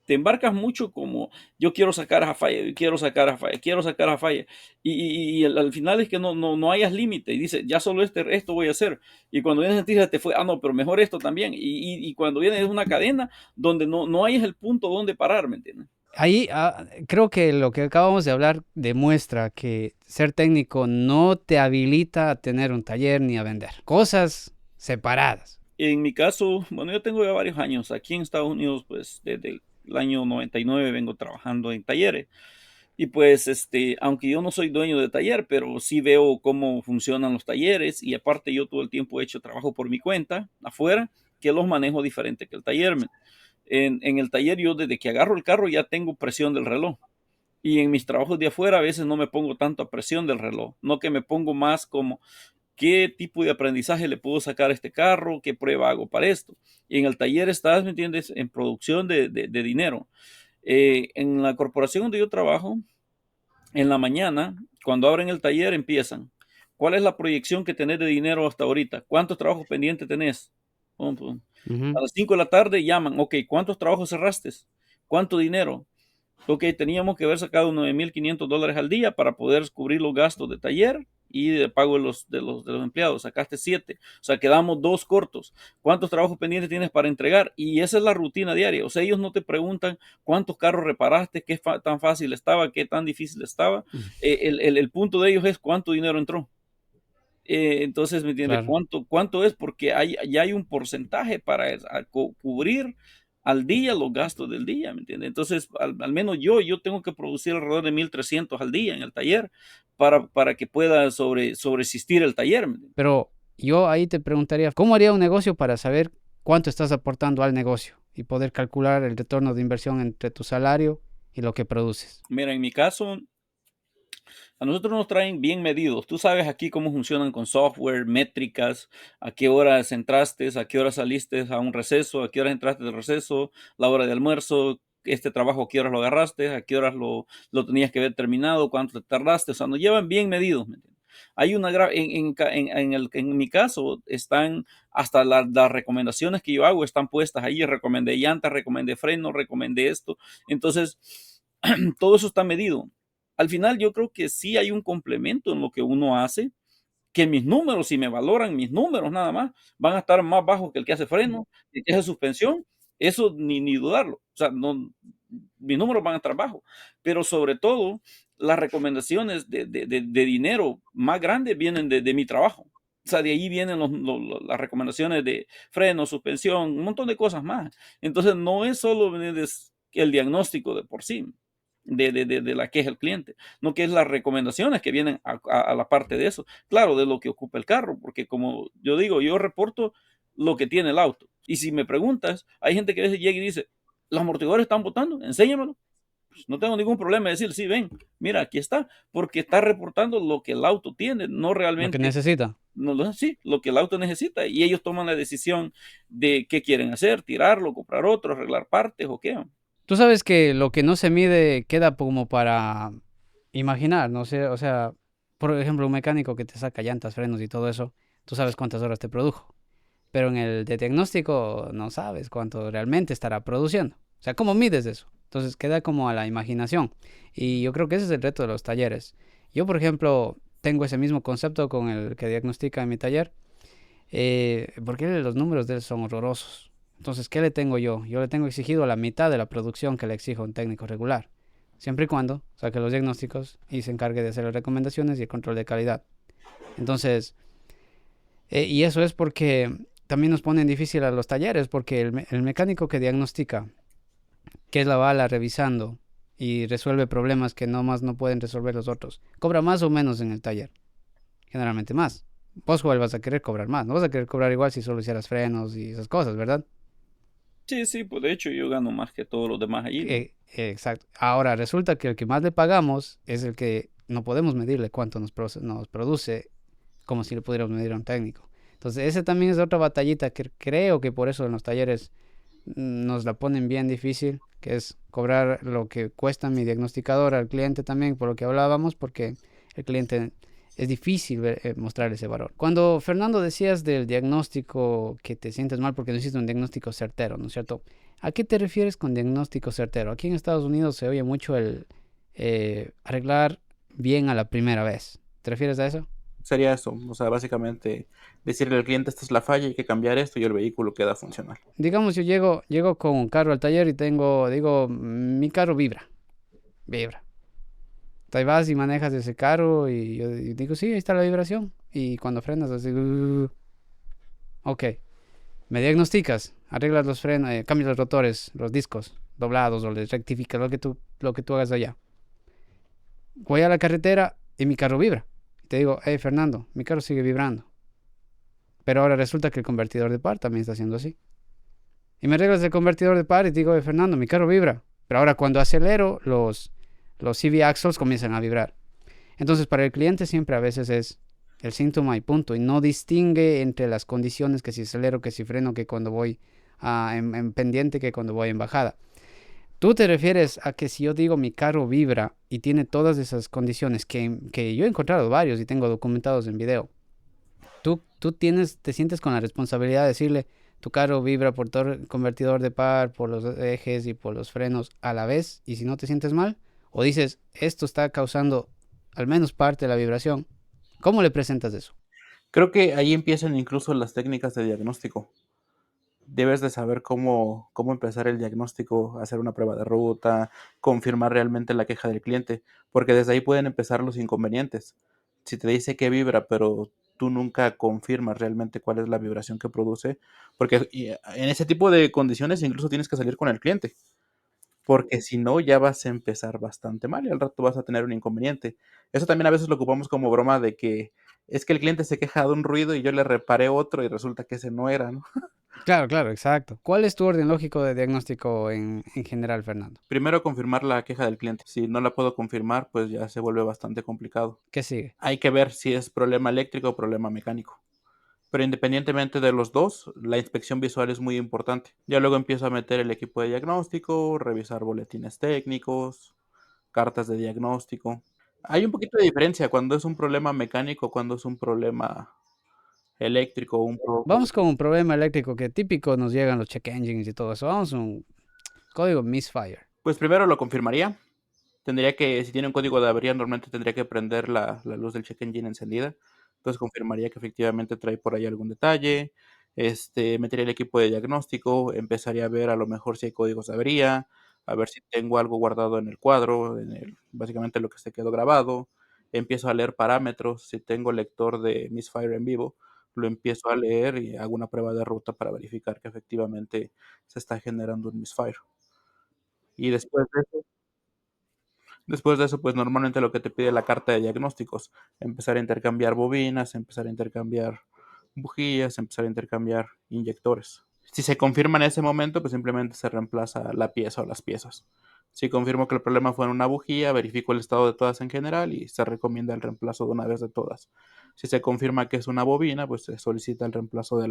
embarcas mucho como yo quiero sacar a falla, quiero sacar a falla, quiero sacar a falla. Y al final es que no hayas límite. Y dices, ya solo esto voy a hacer. Y cuando vienes a ti, te fue, no, pero mejor esto también. Y cuando vienes es una cadena donde no hay el punto donde parar, ¿me entiendes? Ahí creo que lo que acabamos de hablar demuestra que ser técnico no te habilita a tener un taller ni a vender. Cosas separadas. En mi caso, bueno, yo tengo ya varios años aquí en Estados Unidos, pues desde el año 99 vengo trabajando en talleres. Y pues, aunque yo no soy dueño de taller, pero sí veo cómo funcionan los talleres y aparte yo todo el tiempo he hecho trabajo por mi cuenta afuera, que los manejo diferente que el taller. En el taller yo desde que agarro el carro ya tengo presión del reloj. Y en mis trabajos de afuera a veces no me pongo tanto a presión del reloj, no que me pongo más como qué tipo de aprendizaje le puedo sacar a este carro, qué prueba hago para esto. Y en el taller estás, ¿me entiendes?, en producción de dinero. En la corporación donde yo trabajo, en la mañana, cuando abren el taller, empiezan. ¿Cuál es la proyección que tenés de dinero hasta ahorita? ¿Cuántos trabajos pendientes tenés? Pum, pum. A Ujú. las 5 de la tarde llaman, ok, ¿cuántos trabajos cerraste? ¿Cuánto dinero? Ok, teníamos que haber sacado $9,500 al día para poder cubrir los gastos de taller y de pago de los empleados. Sacaste 7, o sea, quedamos 2 cortos. ¿Cuántos trabajos pendientes tienes para entregar? Y esa es la rutina diaria. O sea, ellos no te preguntan cuántos carros reparaste, qué tan fácil estaba, qué tan difícil estaba. El punto de ellos es cuánto dinero entró. Entonces, ¿me entiende? Claro. ¿Cuánto es? Porque ya hay un porcentaje para cubrir al día los gastos del día, ¿me entiende? Entonces, al menos yo tengo que producir alrededor de 1,300 al día en el taller para que pueda sobreexistir el taller, ¿me entiende? Pero yo ahí te preguntaría, ¿cómo haría un negocio para saber cuánto estás aportando al negocio y poder calcular el retorno de inversión entre tu salario y lo que produces? Mira, en mi caso, a nosotros nos traen bien medidos. Tú sabes aquí cómo funcionan con software, métricas, a qué horas entraste, a qué horas saliste a un receso, a qué horas entraste del receso, la hora de almuerzo, este trabajo, a qué horas lo agarraste, a qué horas lo tenías que haber terminado, cuánto te tardaste. O sea, nos llevan bien medidos, ¿me entiendes? Hay una en mi caso están hasta las recomendaciones que yo hago están puestas ahí. Recomendé llantas, recomendé freno, recomendé esto. Entonces, todo eso está medido. Al final yo creo que sí hay un complemento en lo que uno hace, que mis números, si me valoran mis números nada más, van a estar más bajos que el que hace freno, el que hace suspensión, eso ni dudarlo. O sea, no, mis números van a estar bajos, pero sobre todo las recomendaciones de dinero más grandes vienen de mi trabajo. O sea, de ahí vienen las recomendaciones de freno, suspensión, un montón de cosas más. Entonces, no es solo el diagnóstico de por sí, de la queja del cliente, no que es las recomendaciones que vienen a la parte de eso. Claro, de lo que ocupa el carro, porque como yo digo, yo reporto lo que tiene el auto. Y si me preguntas, hay gente que a veces llega y dice, los amortiguadores están botando, enséñamelo. Pues no tengo ningún problema en decir, sí, ven, mira, aquí está, porque está reportando lo que el auto tiene, no Lo que realmente, necesita. no, sí, lo que el auto necesita. Y ellos toman la decisión de qué quieren hacer, tirarlo, comprar otro, arreglar partes o qué. Tú sabes que lo que no se mide queda como para imaginar, no sé, o sea, por ejemplo, un mecánico que te saca llantas, frenos y todo eso, tú sabes cuántas horas te produjo, pero en el de diagnóstico no sabes cuánto realmente estará produciendo. O sea, ¿cómo mides eso? Entonces queda como a la imaginación. Y yo creo que ese es el reto de los talleres. Yo, por ejemplo, tengo ese mismo concepto con el que diagnostica en mi taller, porque los números de él son horrorosos. Entonces, ¿qué le tengo yo? Yo le tengo exigido la mitad de la producción que le exijo a un técnico regular, siempre y cuando saque los diagnósticos y se encargue de hacer las recomendaciones y el control de calidad. Entonces, y eso es porque también nos ponen difícil a los talleres, porque el mecánico que diagnostica, que es la bala revisando y resuelve problemas que no más no pueden resolver los otros, cobra más o menos en el taller, generalmente más. Vos igual vas a querer cobrar más, no vas a querer cobrar igual si solo hicieras frenos y esas cosas, ¿verdad? Sí, sí, pues de hecho yo gano más que todos los demás allí, ¿no? Exacto. Ahora resulta que el que más le pagamos es el que no podemos medirle cuánto nos produce como si le pudiéramos medir a un técnico. Entonces, ese también es otra batallita que creo que por eso en los talleres nos la ponen bien difícil, que es cobrar lo que cuesta mi diagnosticador al cliente también, por lo que hablábamos, porque el cliente es difícil mostrar ese valor. Cuando Fernando decías del diagnóstico que te sientes mal porque no hiciste un diagnóstico certero, ¿no es cierto? ¿A qué te refieres con diagnóstico certero? Aquí en Estados Unidos se oye mucho el arreglar bien a la primera vez. ¿Te refieres a eso? Sería eso, o sea, básicamente decirle al cliente esta es la falla, hay que cambiar esto y el vehículo queda funcional. Digamos, yo llego con un carro al taller y digo, mi carro vibra. Ahí vas y manejas ese carro y yo digo, sí, ahí está la vibración. Y cuando frenas, así, ok, me diagnosticas, arreglas los frenos, cambias los rotores, los discos doblados o les rectificas lo que tú hagas allá. Voy a la carretera y mi carro vibra. Y te digo, hey Fernando, mi carro sigue vibrando. Pero ahora resulta que el convertidor de par también está haciendo así. Y me arreglas el convertidor de par y te digo, hey Fernando, mi carro vibra. Pero ahora cuando acelero, los CV axles comienzan a vibrar. Entonces, para el cliente siempre a veces es el síntoma y punto. Y no distingue entre las condiciones, que si acelero, que si freno, que cuando voy en pendiente, que cuando voy en bajada. Tú te refieres a que si yo digo mi carro vibra y tiene todas esas condiciones que yo he encontrado varios y tengo documentados en video. Tú te sientes con la responsabilidad de decirle, tu carro vibra por todo el convertidor de par, por los ejes y por los frenos a la vez, y si no te sientes mal, o dices, esto está causando al menos parte de la vibración, ¿cómo le presentas eso? Creo que ahí empiezan incluso las técnicas de diagnóstico. Debes de saber cómo empezar el diagnóstico, hacer una prueba de ruta, confirmar realmente la queja del cliente, porque desde ahí pueden empezar los inconvenientes. Si te dice que vibra, pero tú nunca confirmas realmente cuál es la vibración que produce, porque en ese tipo de condiciones incluso tienes que salir con el cliente, porque si no ya vas a empezar bastante mal y al rato vas a tener un inconveniente. Eso también a veces lo ocupamos como broma de que es que el cliente se queja de un ruido y yo le reparé otro y resulta que ese no era, ¿no? Claro, claro, exacto. ¿Cuál es tu orden lógico de diagnóstico en general, Fernando? Primero confirmar la queja del cliente. Si no la puedo confirmar, pues ya se vuelve bastante complicado. ¿Qué sigue? Hay que ver si es problema eléctrico o problema mecánico. Pero independientemente de los dos, la inspección visual es muy importante. Ya luego empiezo a meter el equipo de diagnóstico, revisar boletines técnicos, cartas de diagnóstico. Hay un poquito de diferencia cuando es un problema mecánico, cuando es un problema eléctrico, Vamos con un problema eléctrico que típico nos llegan los check engines y todo eso. Vamos a un código misfire. Pues primero lo confirmaría. Tendría que, si tiene un código de avería, normalmente tendría que prender la luz del check engine encendida. Entonces confirmaría que efectivamente trae por ahí algún detalle. Metería el equipo de diagnóstico, empezaría a ver a lo mejor si hay códigos de avería, a ver si tengo algo guardado en el cuadro, básicamente lo que se quedó grabado. Empiezo a leer parámetros, si tengo lector de Misfire en vivo, lo empiezo a leer y hago una prueba de ruta para verificar que efectivamente se está generando un Misfire. Y después de eso, pues normalmente lo que te pide la carta de diagnósticos, empezar a intercambiar bobinas, empezar a intercambiar bujías, empezar a intercambiar inyectores. Si se confirma en ese momento, pues simplemente se reemplaza la pieza o las piezas. Si confirmo que el problema fue en una bujía, verifico el estado de todas en general y se recomienda el reemplazo de una vez de todas. Si se confirma que es una bobina, pues se solicita el reemplazo de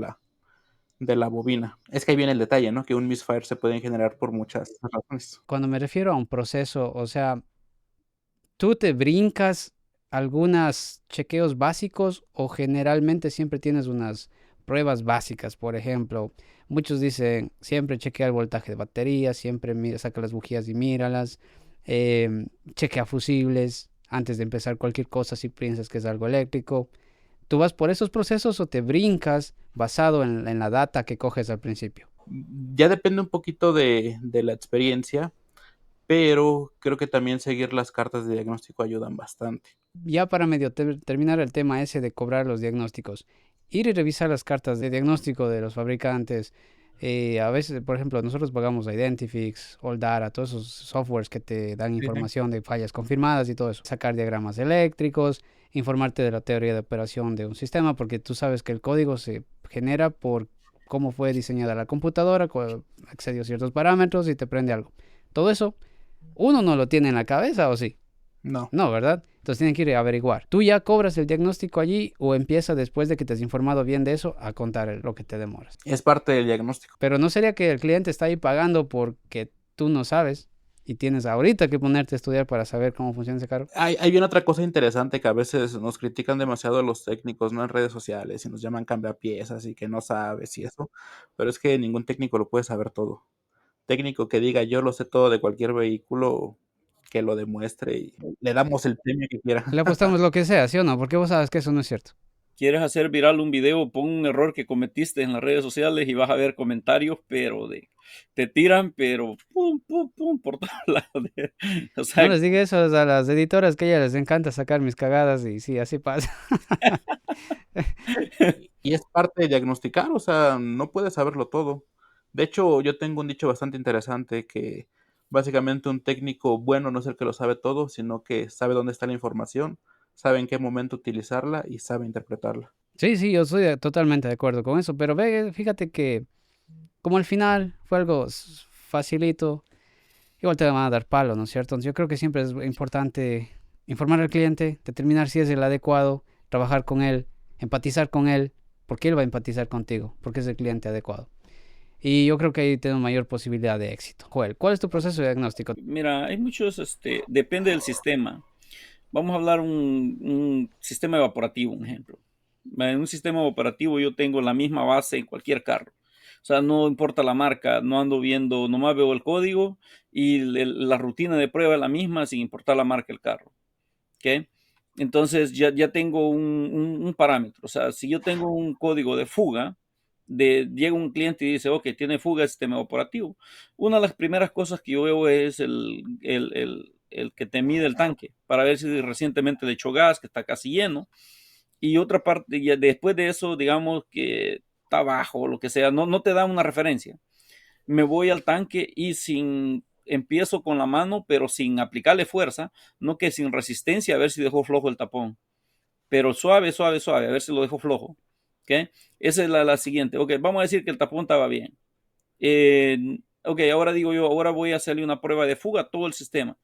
la bobina. Es que ahí viene el detalle, ¿no? Que un misfire se puede generar por muchas razones. Cuando me refiero a un proceso, o sea, ¿tú te brincas algunos chequeos básicos o generalmente siempre tienes unas pruebas básicas? Por ejemplo, muchos dicen, siempre chequea el voltaje de batería, siempre mira, saca las bujías y míralas, chequea fusibles antes de empezar cualquier cosa si piensas que es algo eléctrico. ¿Tú vas por esos procesos o te brincas basado en la data que coges al principio? Ya depende un poquito de la experiencia, pero creo que también seguir las cartas de diagnóstico ayudan bastante. Ya para medio terminar el tema ese de cobrar los diagnósticos, ir y revisar las cartas de diagnóstico de los fabricantes. A veces, por ejemplo, nosotros pagamos Identifix, Oldara, todos esos softwares que te dan Sí, sí. información de fallas confirmadas y todo eso. Sacar diagramas eléctricos, informarte de la teoría de operación de un sistema, porque tú sabes que el código se genera por cómo fue diseñada la computadora, accedió a ciertos parámetros y te prende algo. Todo eso, uno no lo tiene en la cabeza, ¿o sí? No, No, ¿verdad? Entonces tienen que ir a averiguar. ¿Tú ya cobras el diagnóstico allí o empieza después de que te has informado bien de eso a contar lo que te demoras? es parte del diagnóstico. Pero no sería que el cliente está ahí pagando porque tú no sabes y tienes ahorita que ponerte a estudiar para saber cómo funciona ese carro. Hay bien otra cosa interesante que a veces nos critican demasiado los técnicos, ¿no? En redes sociales y nos llaman cambiapiezas y que no sabes y eso, pero es que ningún técnico lo puede saber todo. Técnico que diga yo lo sé todo de cualquier vehículo, que lo demuestre y le damos el premio que quiera. Le apostamos lo que sea, ¿sí o no? Porque vos sabes que eso no es cierto. ¿Quieres hacer viral un video? Pon un error que cometiste en las redes sociales y vas a ver comentarios, pero te tiran, pero pum, pum, pum, por todos lados. O No sea, les diga eso a las editoras que a ellas les encanta sacar mis cagadas y sí, así pasa. Y es parte de diagnosticar, o sea, no puedes saberlo todo. De hecho, yo tengo un dicho bastante interesante que básicamente un técnico bueno no es el que lo sabe todo, sino que sabe dónde está la información, sabe en qué momento utilizarla y sabe interpretarla. Sí, sí, yo estoy totalmente de acuerdo con eso, pero ve, fíjate que como al final fue algo facilito, igual te van a dar palo, ¿no es cierto? Entonces, yo creo que siempre es importante informar al cliente, determinar si es el adecuado, trabajar con él, empatizar con él, porque él va a empatizar contigo, porque es el cliente adecuado. Y yo creo que ahí tenemos mayor posibilidad de éxito. Joel, ¿cuál es tu proceso de diagnóstico? mira, hay muchos, depende del sistema. Vamos a hablar un sistema evaporativo, un ejemplo. En un sistema evaporativo yo tengo la misma base en cualquier carro. sea, no importa la marca, no ando viendo, nomás veo el código y la rutina de prueba es la misma sin importar la marca del carro. ¿Ok? Entonces ya tengo un parámetro. O sea, si yo tengo un código de fuga, llega un cliente y dice, ok, tiene fuga de sistema operativo. Una de las primeras cosas que yo veo es el que te mide el tanque para ver si recientemente le echó gas, que está casi lleno. Y otra parte, ya después de eso, digamos que está bajo o lo que sea, no te da una referencia. Me voy al tanque y empiezo con la mano, pero sin aplicarle fuerza, no que sin resistencia, a ver si dejó flojo el tapón, pero suave, suave, suave, a ver si lo dejo flojo. ¿Ok? Esa es la siguiente. Ok, vamos a decir que el tapón estaba bien. Ok, ahora digo yo, ahora voy a hacerle una prueba de fuga a todo el sistema.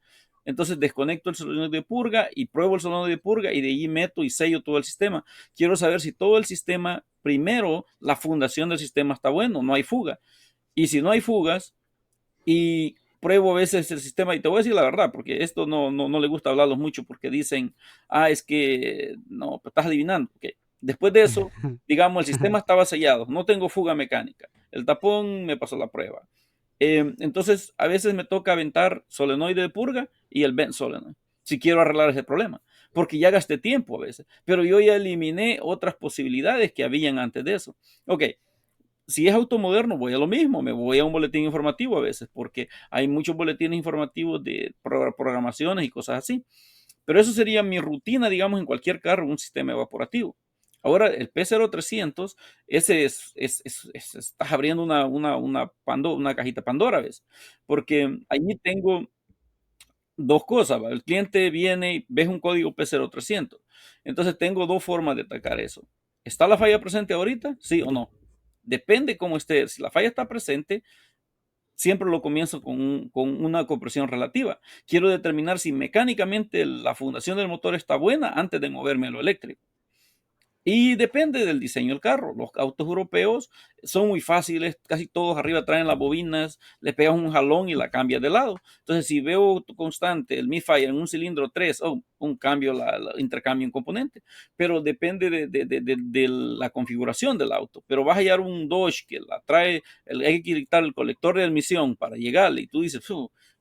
Entonces desconecto el solenoide de purga y pruebo el solenoide de purga y de ahí meto y sello todo el sistema. Quiero saber si todo el sistema, primero, la fundación del sistema está bueno, no hay fuga. Y si no hay fugas y pruebo a veces el sistema, y te voy a decir la verdad, porque esto no le gusta hablarlos mucho porque dicen, es que no, estás adivinando. Okay. Después de eso, digamos, el sistema estaba sellado, no tengo fuga mecánica, el tapón me pasó la prueba. Entonces, a veces me toca aventar solenoide de purga y el bent solenoid, si quiero arreglar ese problema, porque ya gasté tiempo a veces, pero yo ya eliminé otras posibilidades que habían antes de eso. Ok, si es auto moderno, voy a lo mismo, me voy a un boletín informativo a veces, porque hay muchos boletines informativos de programaciones y cosas así. Pero eso sería mi rutina, digamos, en cualquier carro, un sistema evaporativo. Ahora, el P0300, ese estás abriendo una cajita Pandora, ¿ves? Porque allí tengo dos cosas. ¿Va? El cliente viene y ves un código P0300. Entonces, tengo dos formas de atacar eso. ¿Está la falla presente ahorita? ¿Sí o no? Depende cómo esté. Si la falla está presente, siempre lo comienzo con una compresión relativa. Quiero determinar si mecánicamente la fundación del motor está buena antes de moverme a lo eléctrico. Y depende del diseño del carro. Los autos europeos son muy fáciles, casi todos arriba traen las bobinas, le pegas un jalón y la cambias de lado. Entonces, si veo constante el misfire en un cilindro 3, un cambio, intercambio en componente. Pero depende de la configuración del auto. Pero vas a hallar un Dodge que la trae, hay que quitar el colector de admisión para llegarle y tú dices,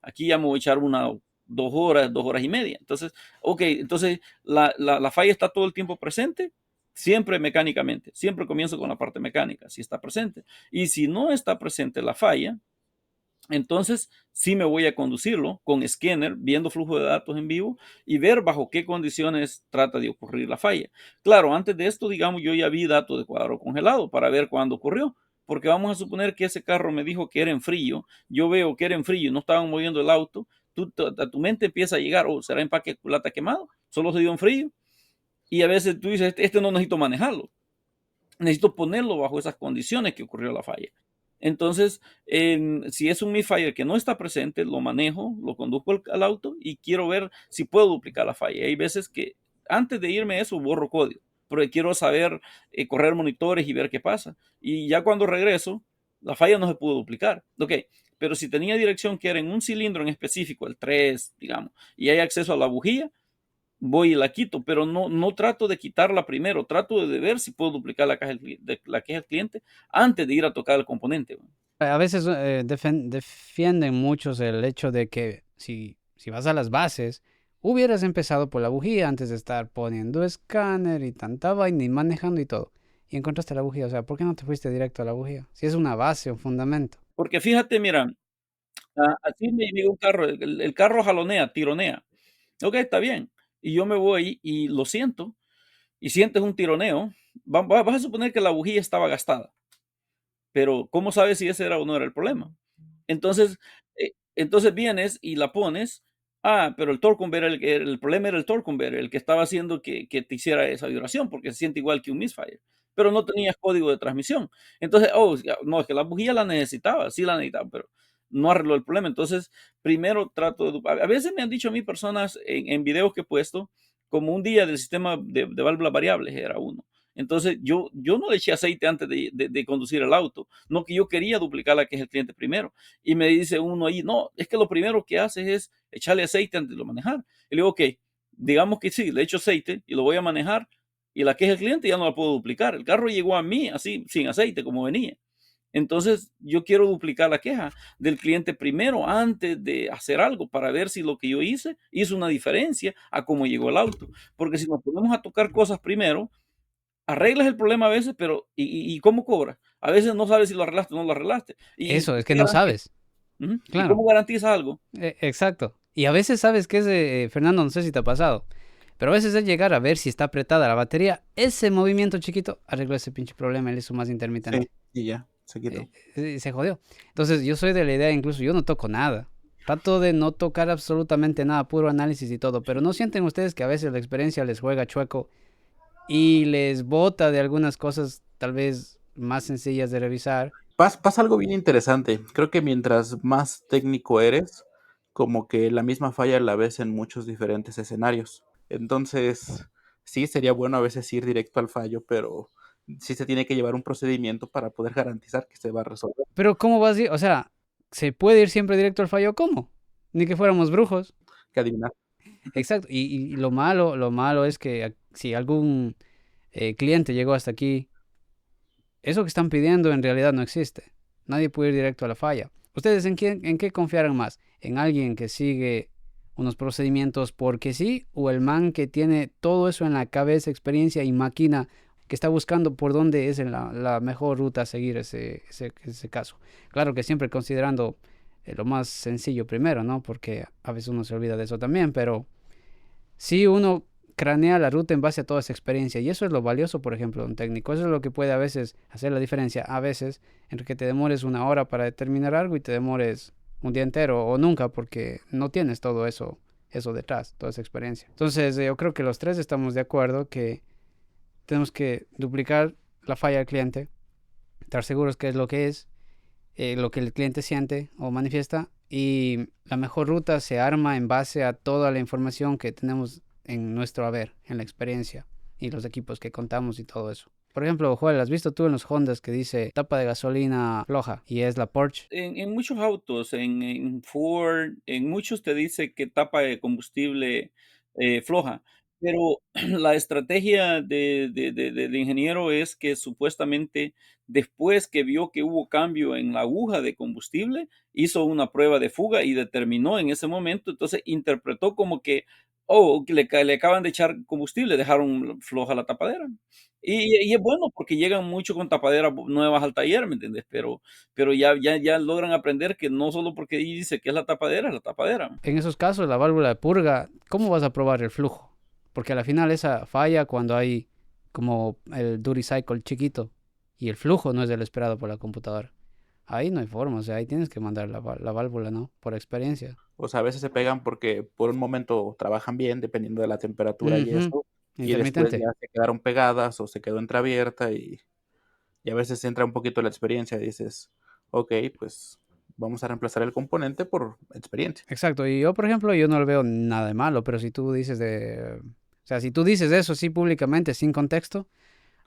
aquí ya me voy a echar 2 horas y media. Entonces, ok, entonces la falla está todo el tiempo presente. Siempre mecánicamente, siempre comienzo con la parte mecánica, si está presente. Y si no está presente la falla, entonces sí me voy a conducirlo con escáner, viendo flujo de datos en vivo y ver bajo qué condiciones trata de ocurrir la falla. Claro, antes de esto, digamos, yo ya vi datos de cuadro congelado para ver cuándo ocurrió, porque vamos a suponer que ese carro me dijo que era en frío, yo veo que era en frío y no estaban moviendo el auto, a tu mente empieza a llegar, será empaque de culata quemado, solo se dio en frío. Y a veces tú dices, este no necesito manejarlo, necesito ponerlo bajo esas condiciones que ocurrió la falla. Entonces, si es un misfire que no está presente, lo manejo, lo conduzco al auto y quiero ver si puedo duplicar la falla. Hay veces que antes de irme a eso borro código, porque quiero saber, correr monitores y ver qué pasa. Y ya cuando regreso, la falla no se pudo duplicar. Ok, pero si tenía dirección que era en un cilindro en específico, el 3, digamos, y hay acceso a la bujía, voy y la quito, pero no trato de quitarla primero, trato de ver si puedo duplicar la caja la queja del cliente antes de ir a tocar el componente. A veces defienden muchos el hecho de que si vas a las bases, hubieras empezado por la bujía antes de estar poniendo escáner y tanta vaina y manejando y todo. Y encontraste la bujía. O sea, ¿por qué no te fuiste directo a la bujía? Si es una base, un fundamento. Porque fíjate, mira, así me llegó un carro, el carro jalonea, tironea. Ok, está bien. Y yo me voy y lo siento, y sientes un tironeo. Vas a suponer que la bujía estaba gastada, pero ¿cómo sabes si ese era o no era el problema? Entonces vienes y la pones. Pero el torque converter, el problema era el torque converter, el que estaba haciendo que te hiciera esa vibración, porque se siente igual que un misfire. Pero no tenías código de transmisión. Entonces, no, es que la bujía la necesitaba, sí la necesitaba, pero no arregló el problema. Entonces, primero trato de. A veces me han dicho a mí personas en videos que he puesto, como un día del sistema de válvulas variables era uno. Entonces, yo no le eché aceite antes de conducir el auto, no que yo quería duplicar la que es el cliente primero. Y me dice uno ahí, no, es que lo primero que haces es echarle aceite antes de manejar. Y le digo, ok, digamos que sí, le echo aceite y lo voy a manejar y la que es el cliente ya no la puedo duplicar. El carro llegó a mí así, sin aceite, como venía. Entonces, yo quiero duplicar la queja del cliente primero antes de hacer algo para ver si lo que yo hizo una diferencia a cómo llegó el auto. Porque si nos ponemos a tocar cosas primero, arreglas el problema a veces, pero ¿y cómo cobras? A veces no sabes si lo arreglaste o no lo arreglaste. Eso, es que ¿qué no garantía? sabes. Ujú. ¿Y Claro, cómo garantizas algo? exacto. Y a veces sabes que Fernando, no sé si te ha pasado, pero a veces es llegar a ver si está apretada la batería. Ese movimiento chiquito arregló ese pinche problema, él hizo más Sí, intermitente. y ya, se quitó. Se jodió. Entonces yo soy de la idea, incluso yo no toco nada. Trato de no tocar absolutamente nada, puro análisis y todo. Pero ¿no sienten ustedes que a veces la experiencia les juega chueco y les bota de algunas cosas tal vez más sencillas de revisar? Pasa algo bien interesante. Creo que mientras más técnico eres, como que la misma falla la ves en muchos diferentes escenarios. Entonces, sí, sería bueno a veces ir directo al fallo, pero sí se tiene que llevar un procedimiento para poder garantizar que se va a resolver. Pero ¿cómo vas a ir? O sea, ¿se puede ir siempre directo al fallo? ¿Cómo? Ni que fuéramos brujos. Que adivinar. Exacto. Y lo malo es que si algún cliente llegó hasta aquí, eso que están pidiendo en realidad no existe. Nadie puede ir directo a la falla. ¿Ustedes en qué confiaran más? ¿En alguien que sigue unos procedimientos porque sí? ¿O el man que tiene todo eso en la cabeza, experiencia y máquina, que está buscando por dónde es la mejor ruta a seguir ese caso? Claro que siempre considerando lo más sencillo primero, ¿no? Porque a veces uno se olvida de eso también, pero sí uno cranea la ruta en base a toda esa experiencia y eso es lo valioso, por ejemplo, de un técnico. Eso es lo que puede a veces hacer la diferencia, a veces, entre que te demores una hora para determinar algo y te demores un día entero o nunca porque no tienes todo eso detrás, toda esa experiencia. Entonces yo creo que los tres estamos de acuerdo que tenemos que duplicar la falla del cliente, estar seguros que es lo que el cliente siente o manifiesta y la mejor ruta se arma en base a toda la información que tenemos en nuestro haber, en la experiencia y los equipos que contamos y todo eso. Por ejemplo, Joel, ¿has visto tú en los Hondas que dice tapa de gasolina floja y es la Porsche? En muchos autos, en Ford, en muchos te dice que tapa de combustible floja, pero la estrategia del ingeniero es que supuestamente después que vio que hubo cambio en la aguja de combustible, hizo una prueba de fuga y determinó en ese momento, entonces interpretó como que, oh, que le acaban de echar combustible, dejaron floja la tapadera. Y es bueno porque llegan mucho con tapaderas nuevas al taller, ¿me entiendes? Pero ya logran aprender que no solo porque ahí dice que es la tapadera. En esos casos, la válvula de purga, ¿cómo vas a probar el flujo? Porque al final esa falla cuando hay como el duty cycle chiquito y el flujo no es el esperado por la computadora. Ahí no hay forma, o sea, ahí tienes que mandar la válvula, ¿no? Por experiencia. O sea, a veces se pegan porque por un momento trabajan bien, dependiendo de la temperatura y Ujú. eso, y después Intermitente. ya se quedaron pegadas o se quedó entreabierta y a veces entra un poquito la experiencia y dices, ok, pues vamos a reemplazar el componente por experiencia. Exacto. Y yo, por ejemplo, yo no le veo nada de malo, pero si tú dices o sea, si tú dices eso así públicamente, sin contexto,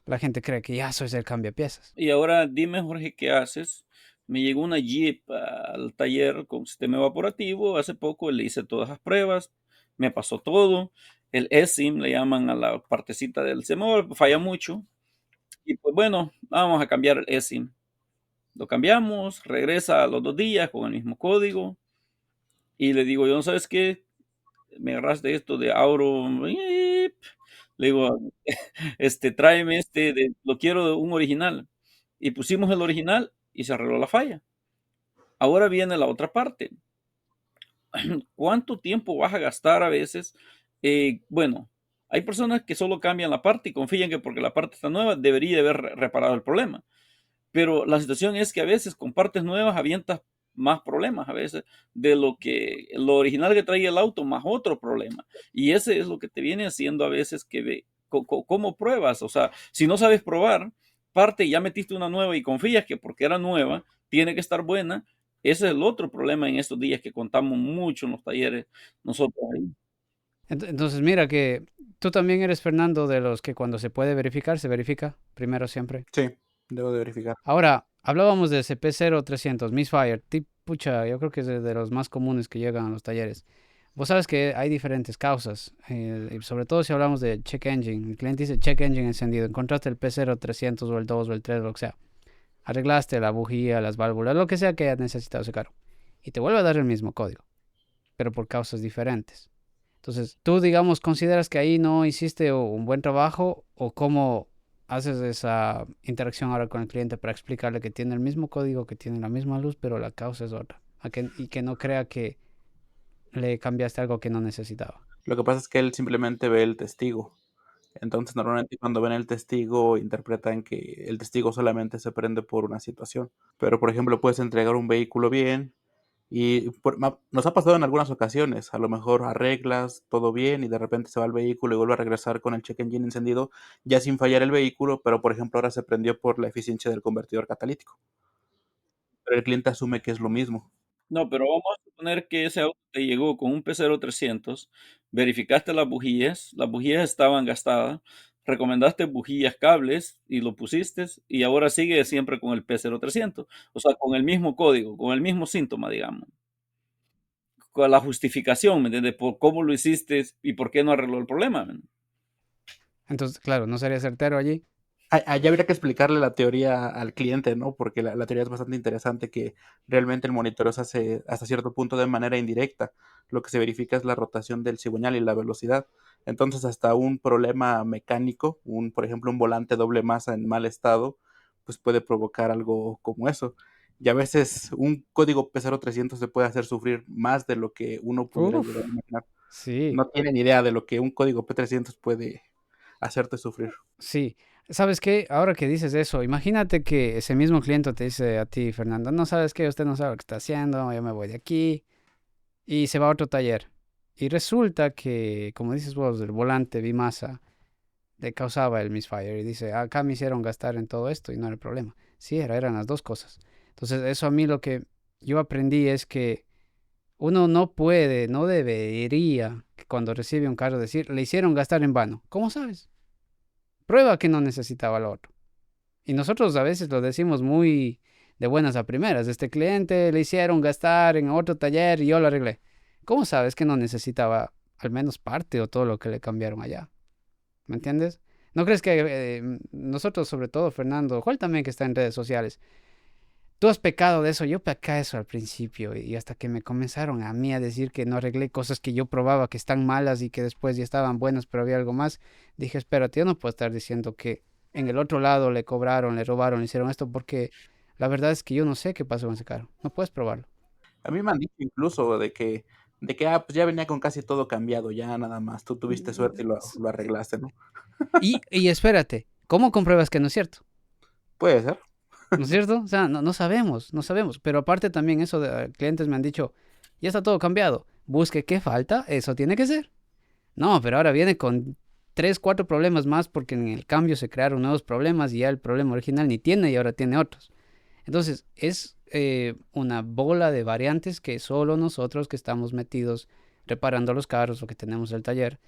la gente cree que ya eso es el cambiapiezas. Y ahora dime, Jorge, ¿qué haces? Me llegó una Jeep al taller con sistema evaporativo hace poco, le hice todas las pruebas, me pasó todo. El eSIM, le llaman a la partecita del semor, falla mucho. Y pues bueno, vamos a cambiar el eSIM. Lo cambiamos, regresa a los 2 días con el mismo código. Y le digo, yo, ¿no sabes qué? Me agarraste esto de Auro. Le digo, tráeme lo quiero de un original. Y pusimos el original y se arregló la falla. Ahora viene la otra parte. ¿Cuánto tiempo vas a gastar a veces? Bueno, hay personas que solo cambian la parte y confían que porque la parte está nueva debería haber reparado el problema. Pero la situación es que a veces con partes nuevas avientas más problemas a veces de lo original que traía el auto más otro problema. Y ese es lo que te viene haciendo a veces que cómo pruebas. O sea, si no sabes probar, parte y ya metiste una nueva y confías que porque era nueva, tiene que estar buena. Ese es el otro problema en estos días que contamos mucho en los talleres nosotros ahí. Entonces, mira que tú también eres Fernando de los que cuando se puede verificar, se verifica primero siempre. Sí, debo de verificar. Ahora, hablábamos de CP0300, Misfire, pucha, yo creo que es de los más comunes que llegan a los talleres. Vos sabes que hay diferentes causas, y sobre todo si hablamos de check engine. El cliente dice check engine encendido, encontraste el P0300 o el 2 o el 3 o lo que sea. arreglaste la bujía, las válvulas, lo que sea que haya necesitado ese carro, y te vuelve a dar el mismo código, pero por causas diferentes. Entonces, tú, digamos, consideras que ahí no hiciste un buen trabajo, o cómo haces esa interacción ahora con el cliente para explicarle que tiene el mismo código, que tiene la misma luz, pero la causa es otra, y que no crea que le cambiaste algo que no necesitaba. Lo que pasa es que él simplemente ve el testigo. Entonces, normalmente cuando ven el testigo, interpretan que el testigo solamente se prende por una situación. Pero, por ejemplo, puedes entregar un vehículo bien y nos ha pasado en algunas ocasiones. A lo mejor arreglas todo bien y de repente se va el vehículo y vuelve a regresar con el check engine encendido, ya sin fallar el vehículo, pero por ejemplo ahora se prendió por la eficiencia del convertidor catalítico. Pero el cliente asume que es lo mismo. No, pero vamos a suponer que ese auto te llegó con un P0300, verificaste las bujías estaban gastadas, recomendaste bujías cables y lo pusiste y ahora sigue siempre con el P0300, o sea, con el mismo código, con el mismo síntoma, digamos, con la justificación, ¿me entiendes? Por cómo lo hiciste y por qué no arregló el problema. ¿Me Entonces, claro, no sería certero allí. Allá habría que explicarle la teoría al cliente, ¿no? Porque la teoría es bastante interesante, que realmente el monitoreo se hace hasta cierto punto de manera indirecta. Lo que se verifica es la rotación del cigüeñal y la velocidad. Entonces, hasta un problema mecánico, por ejemplo, un volante doble masa en mal estado, pues puede provocar algo como eso. Y a veces un código P0300 se puede hacer sufrir más de lo que uno pudiera llegar a Uf, imaginar. sí, No tienen idea de lo que un código P300 puede hacerte sufrir. sí. ¿Sabes qué? Ahora que dices eso, imagínate que ese mismo cliente te dice a ti, Fernando, no sabes qué, usted no sabe lo que está haciendo, yo me voy de aquí, y se va a otro taller. Y resulta que, como dices vos, el volante Bimasa le causaba el misfire y dice, acá me hicieron gastar en todo esto y no era el problema. Sí, eran las dos cosas. Entonces, eso a mí lo que yo aprendí es que uno no puede, no debería, que cuando recibe un carro decir, le hicieron gastar en vano. ¿Cómo sabes? Prueba que no necesitaba lo otro. Y nosotros a veces lo decimos muy de buenas a primeras. Este cliente le hicieron gastar en otro taller y yo lo arreglé. ¿Cómo sabes que no necesitaba al menos parte o todo lo que le cambiaron allá? ¿Me entiendes? ¿No crees que nosotros, sobre todo Fernando, Juan también que está en redes sociales, tú has pecado de eso? Yo pequé eso al principio y hasta que me comenzaron a mí a decir que no arreglé cosas que yo probaba que están malas y que después ya estaban buenas, pero había algo más, dije, espérate, yo no puedo estar diciendo que en el otro lado le cobraron, le robaron, le hicieron esto, porque la verdad es que yo no sé qué pasó con ese carro. No puedes probarlo. A mí me han dicho incluso de que pues ya venía con casi todo cambiado, ya nada más. Tú tuviste suerte y lo arreglaste, ¿no? Y espérate, ¿cómo compruebas que no es cierto? Puede ser. ¿No es cierto? O sea, no sabemos, no sabemos. Pero aparte también eso de clientes me han dicho, ya está todo cambiado. Busque qué falta, eso tiene que ser. No, pero ahora viene con tres, cuatro problemas más porque en el cambio se crearon nuevos problemas y ya el problema original ni tiene y ahora tiene otros. Entonces, es una bola de variantes que solo nosotros que estamos metidos reparando los carros o que tenemos el taller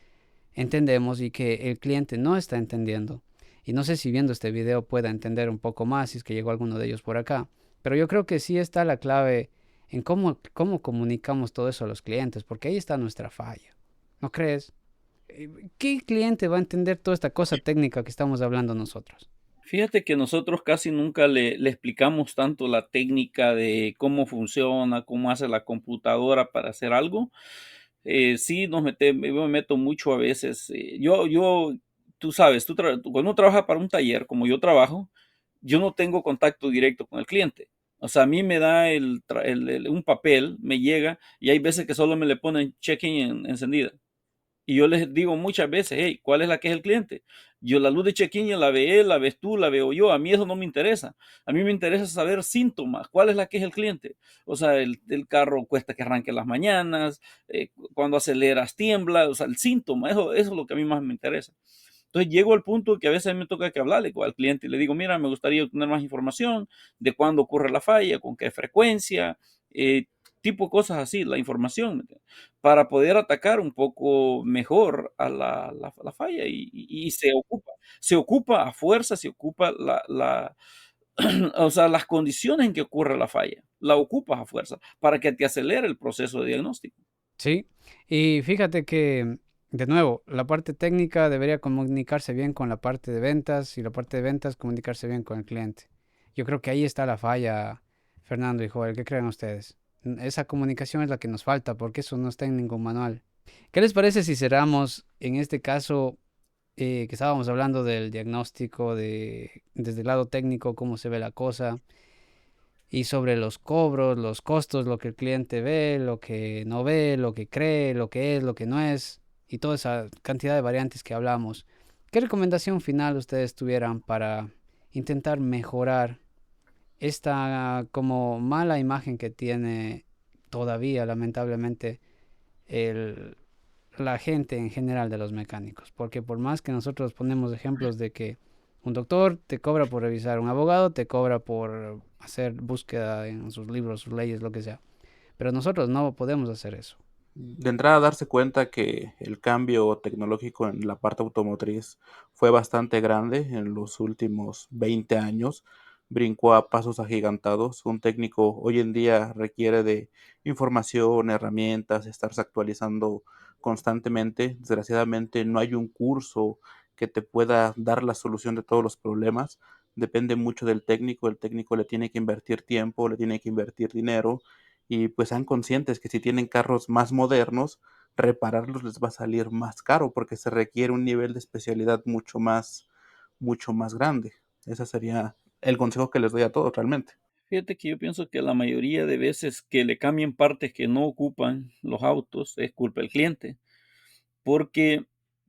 entendemos y que el cliente no está entendiendo. Y no sé si viendo este video pueda entender un poco más si es que llegó alguno de ellos por acá. Pero yo creo que sí está la clave en cómo comunicamos todo eso a los clientes, porque ahí está nuestra falla. ¿No crees? ¿Qué cliente va a entender toda esta cosa técnica que estamos hablando nosotros? Fíjate que nosotros casi nunca le explicamos tanto la técnica de cómo funciona, cómo hace la computadora para hacer algo. Sí, yo me meto mucho a veces. Tú sabes, cuando uno trabaja para un taller, como yo trabajo, yo no tengo contacto directo con el cliente. O sea, a mí me da un papel, me llega y hay veces que solo me le ponen check-in encendida. Y yo les digo muchas veces, hey, ¿cuál es la que es el cliente? Yo la luz de check-in ya la ve él, la ves tú, la veo yo. A mí eso no me interesa. A mí me interesa saber síntomas. ¿Cuál es la que es el cliente? O sea, el carro cuesta que arranque en las mañanas, cuando aceleras tiembla, o sea, el síntoma, eso es lo que a mí más me interesa. Entonces llego al punto que a veces me toca que hablarle al cliente y le digo, mira, me gustaría obtener más información de cuándo ocurre la falla, con qué frecuencia, tipo cosas así, la información, ¿me entiendes? Para poder atacar un poco mejor a la falla y se ocupa a fuerza, se ocupa o sea, las condiciones en que ocurre la falla, la ocupas a fuerza para que te acelere el proceso de diagnóstico. Sí, y fíjate que, de nuevo, la parte técnica debería comunicarse bien con la parte de ventas y la parte de ventas comunicarse bien con el cliente. Yo creo que ahí está la falla, Fernando y Joel. ¿Qué creen ustedes? Esa comunicación es la que nos falta porque eso no está en ningún manual. ¿Qué les parece si cerramos en este caso que estábamos hablando del diagnóstico desde el lado técnico, cómo se ve la cosa, y sobre los cobros, los costos, lo que el cliente ve, lo que no ve, lo que cree, lo que es, lo que no es, y toda esa cantidad de variantes que hablamos? ¿Qué recomendación final ustedes tuvieran para intentar mejorar esta como mala imagen que tiene todavía, lamentablemente, el, la gente en general de los mecánicos? Porque por más que nosotros ponemos ejemplos de que un doctor te cobra por revisar, un abogado te cobra por hacer búsqueda en sus libros, sus leyes, lo que sea, pero nosotros no podemos hacer eso. De entrada, darse cuenta que el cambio tecnológico en la parte automotriz fue bastante grande en los últimos 20 años, brincó a pasos agigantados. Un técnico hoy en día requiere de información, herramientas, estarse actualizando constantemente. Desgraciadamente, no hay un curso que te pueda dar la solución de todos los problemas. Depende mucho del técnico. El técnico le tiene que invertir tiempo, le tiene que invertir dinero y pues sean conscientes que si tienen carros más modernos, repararlos les va a salir más caro porque se requiere un nivel de especialidad mucho más grande. Ese sería el consejo que les doy a todos realmente. Fíjate que yo pienso que la mayoría de veces que le cambien partes que no ocupan los autos es culpa del cliente, porque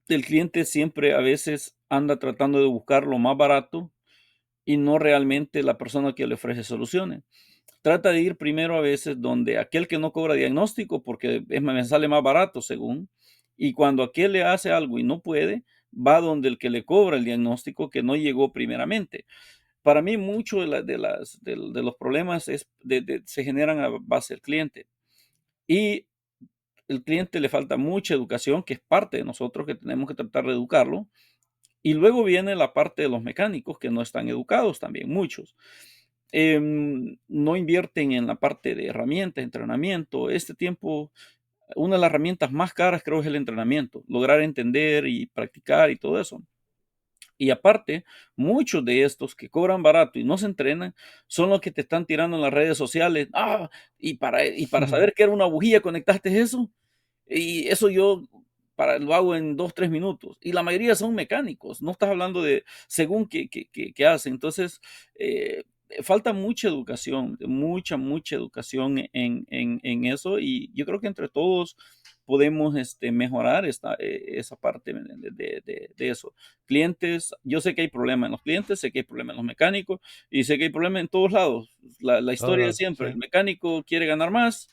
el cliente siempre a veces anda tratando de buscar lo más barato y no realmente la persona que le ofrece soluciones. Trata de ir primero a veces donde aquel que no cobra diagnóstico, porque me sale más barato según, y cuando aquel le hace algo y no puede, va donde el que le cobra el diagnóstico que no llegó primeramente. Para mí, mucho de los problemas se generan a base del cliente. Y el cliente le falta mucha educación, que es parte de nosotros, que tenemos que tratar de educarlo. Y luego viene la parte de los mecánicos, que no están educados también, muchos. No invierten en la parte de herramientas, entrenamiento. Este tiempo, una de las herramientas más caras creo es el entrenamiento, lograr entender y practicar y todo eso. Y aparte, muchos de estos que cobran barato y no se entrenan son los que te están tirando en las redes sociales. Ah, y para saber qué era una bujía, conectaste eso. Y eso yo lo hago en 2, 3 minutos. Y la mayoría son mecánicos. No estás hablando de según qué hacen. Entonces, falta mucha educación en eso. Y yo creo que entre todos podemos mejorar esa parte de eso. Clientes, yo sé que hay problemas en los clientes, sé que hay problemas en los mecánicos y sé que hay problemas en todos lados. La Todos historia de los, siempre, el sí. mecánico quiere ganar más,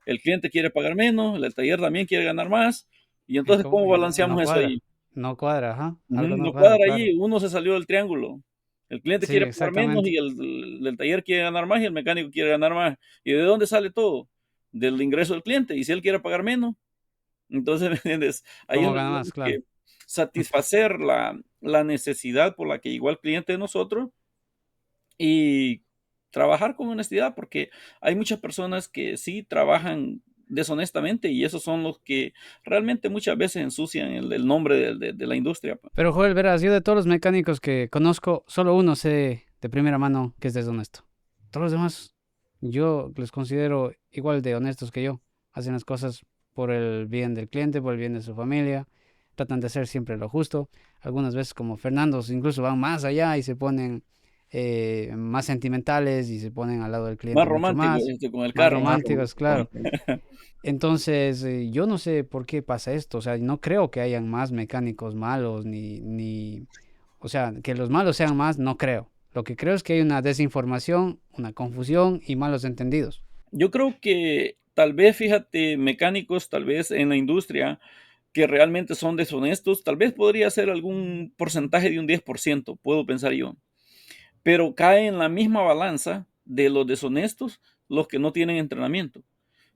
el cliente quiere pagar menos, el taller también quiere ganar más. Y entonces, ¿cómo Y balanceamos eso ahí? no cuadra, ajá, Ujú, algo no no cuadra, cuadra claro. ahí, uno se salió del triángulo. El cliente Sí, quiere pagar menos exactamente. y el taller quiere ganar más y el mecánico quiere ganar más. ¿Y de dónde sale todo? Del ingreso del cliente. Y si él quiere pagar menos, entonces, ¿me entiendes? Ahí es ¿Cómo donde gana más? tenemos Claro. que satisfacer la necesidad por la que llegó el cliente de nosotros y trabajar con honestidad, porque hay muchas personas que sí trabajan deshonestamente y esos son los que realmente muchas veces ensucian el nombre de la industria, pues. Pero Joel, verás, yo de todos los mecánicos que conozco, solo uno sé de primera mano que es deshonesto. Todos los demás, yo los considero igual de honestos que yo. Hacen las cosas por el bien del cliente, por el bien de su familia. Tratan de hacer siempre lo justo. Algunas veces, como Fernando, incluso van más allá y se ponen más sentimentales y se ponen al lado del Más cliente mucho romántico más. con el Más carro, más románticos, claro. Entonces, yo no sé por qué pasa esto. O sea, no creo que hayan más mecánicos malos, o sea, que los malos sean más, no creo. Lo que creo es que hay una desinformación, una confusión y malos entendidos. Yo creo que tal vez, fíjate, mecánicos, tal vez en la industria que realmente son deshonestos, tal vez podría ser algún porcentaje de un 10%, puedo pensar yo. Pero cae en la misma balanza de los deshonestos los que no tienen entrenamiento.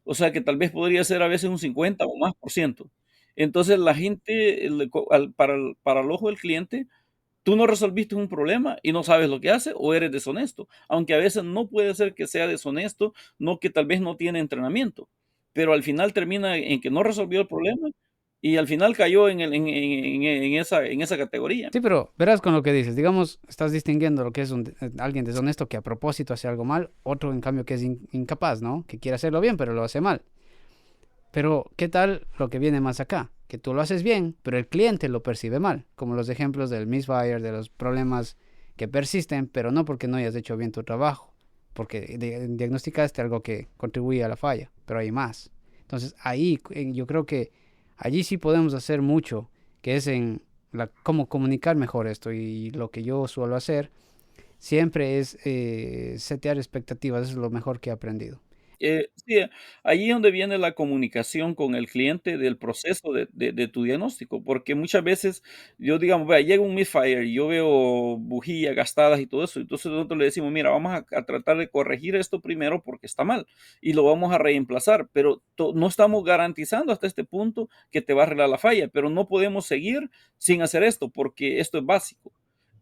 O sea que tal vez podría ser a veces un 50 o más por ciento. Entonces la gente, para el ojo del cliente, tú no resolviste un problema y no sabes lo que hace o eres deshonesto. Aunque a veces no puede ser que sea deshonesto, no que tal vez no tiene entrenamiento. Pero al final termina en que no resolvió el problema Y al final cayó en esa categoría. Sí, pero verás con lo que dices. Digamos, estás distinguiendo lo que es alguien deshonesto que a propósito hace algo mal, otro en cambio que es incapaz, ¿no? Que quiere hacerlo bien, pero lo hace mal. Pero, ¿qué tal lo que viene más acá? Que tú lo haces bien, pero el cliente lo percibe mal, como los ejemplos del misfire, de los problemas que persisten, pero no porque no hayas hecho bien tu trabajo, porque diagnosticaste algo que contribuye a la falla, pero hay más. Entonces, ahí yo creo que allí sí podemos hacer mucho, que es en cómo comunicar mejor esto. Y lo que yo suelo hacer siempre es setear expectativas, eso es lo mejor que he aprendido. Sí, ahí es donde viene la comunicación con el cliente del proceso de tu diagnóstico, porque muchas veces yo, digamos, vea, llega un misfire y yo veo bujías gastadas y todo eso, entonces nosotros le decimos, mira, vamos a tratar de corregir esto primero porque está mal y lo vamos a reemplazar, pero no estamos garantizando hasta este punto que te va a arreglar la falla, pero no podemos seguir sin hacer esto porque esto es básico.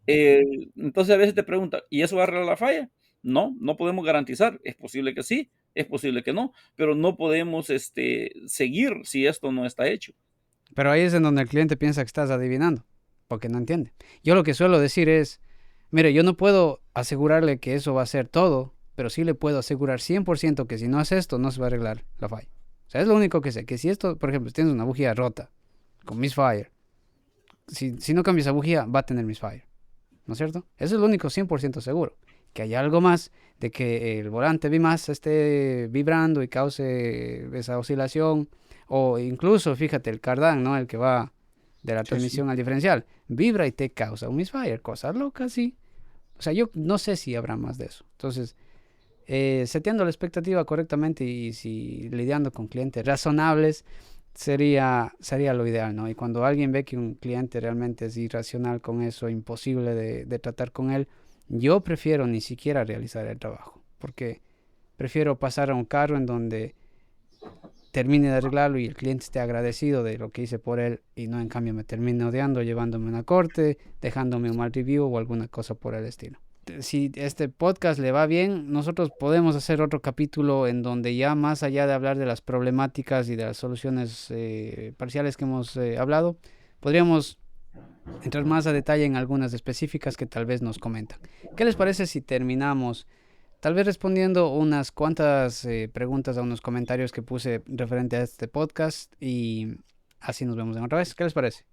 Eh, entonces a veces te preguntan, ¿y eso va a arreglar la falla? No, no podemos garantizar. Es posible que sí, es posible que no, pero no podemos seguir si esto no está hecho. Pero ahí es en donde el cliente piensa que estás adivinando, porque no entiende. Yo lo que suelo decir es, mire, yo no puedo asegurarle que eso va a ser todo, pero sí le puedo asegurar 100% que si no hace esto, no se va a arreglar la falla. O sea, es lo único que sé, que si esto, por ejemplo, si tienes una bujía rota, con misfire, si no cambias esa bujía, va a tener misfire, ¿no es cierto? Eso es lo único 100% seguro. Que haya algo más de que el volante más esté vibrando y cause esa oscilación, o incluso, fíjate, el cardán, ¿no? El que va de la Sí, sí. transmisión al diferencial, vibra y te causa un misfire, cosas locas, sí. O sea, yo no sé si habrá más de eso. Entonces, seteando la expectativa correctamente y si lidiando con clientes razonables, sería lo ideal, ¿no? Y cuando alguien ve que un cliente realmente es irracional con eso, imposible de tratar con él, yo prefiero ni siquiera realizar el trabajo, porque prefiero pasar a un carro en donde termine de arreglarlo y el cliente esté agradecido de lo que hice por él y no en cambio me termine odiando, llevándome a una corte, dejándome un mal review o alguna cosa por el estilo. Si este podcast le va bien, nosotros podemos hacer otro capítulo en donde ya más allá de hablar de las problemáticas y de las soluciones parciales que hemos hablado, podríamos entrar más a detalle en algunas específicas que tal vez nos comentan. ¿Qué les parece si terminamos tal vez respondiendo unas cuantas preguntas a unos comentarios que puse referente a este podcast y así nos vemos en otra vez? ¿Qué les parece?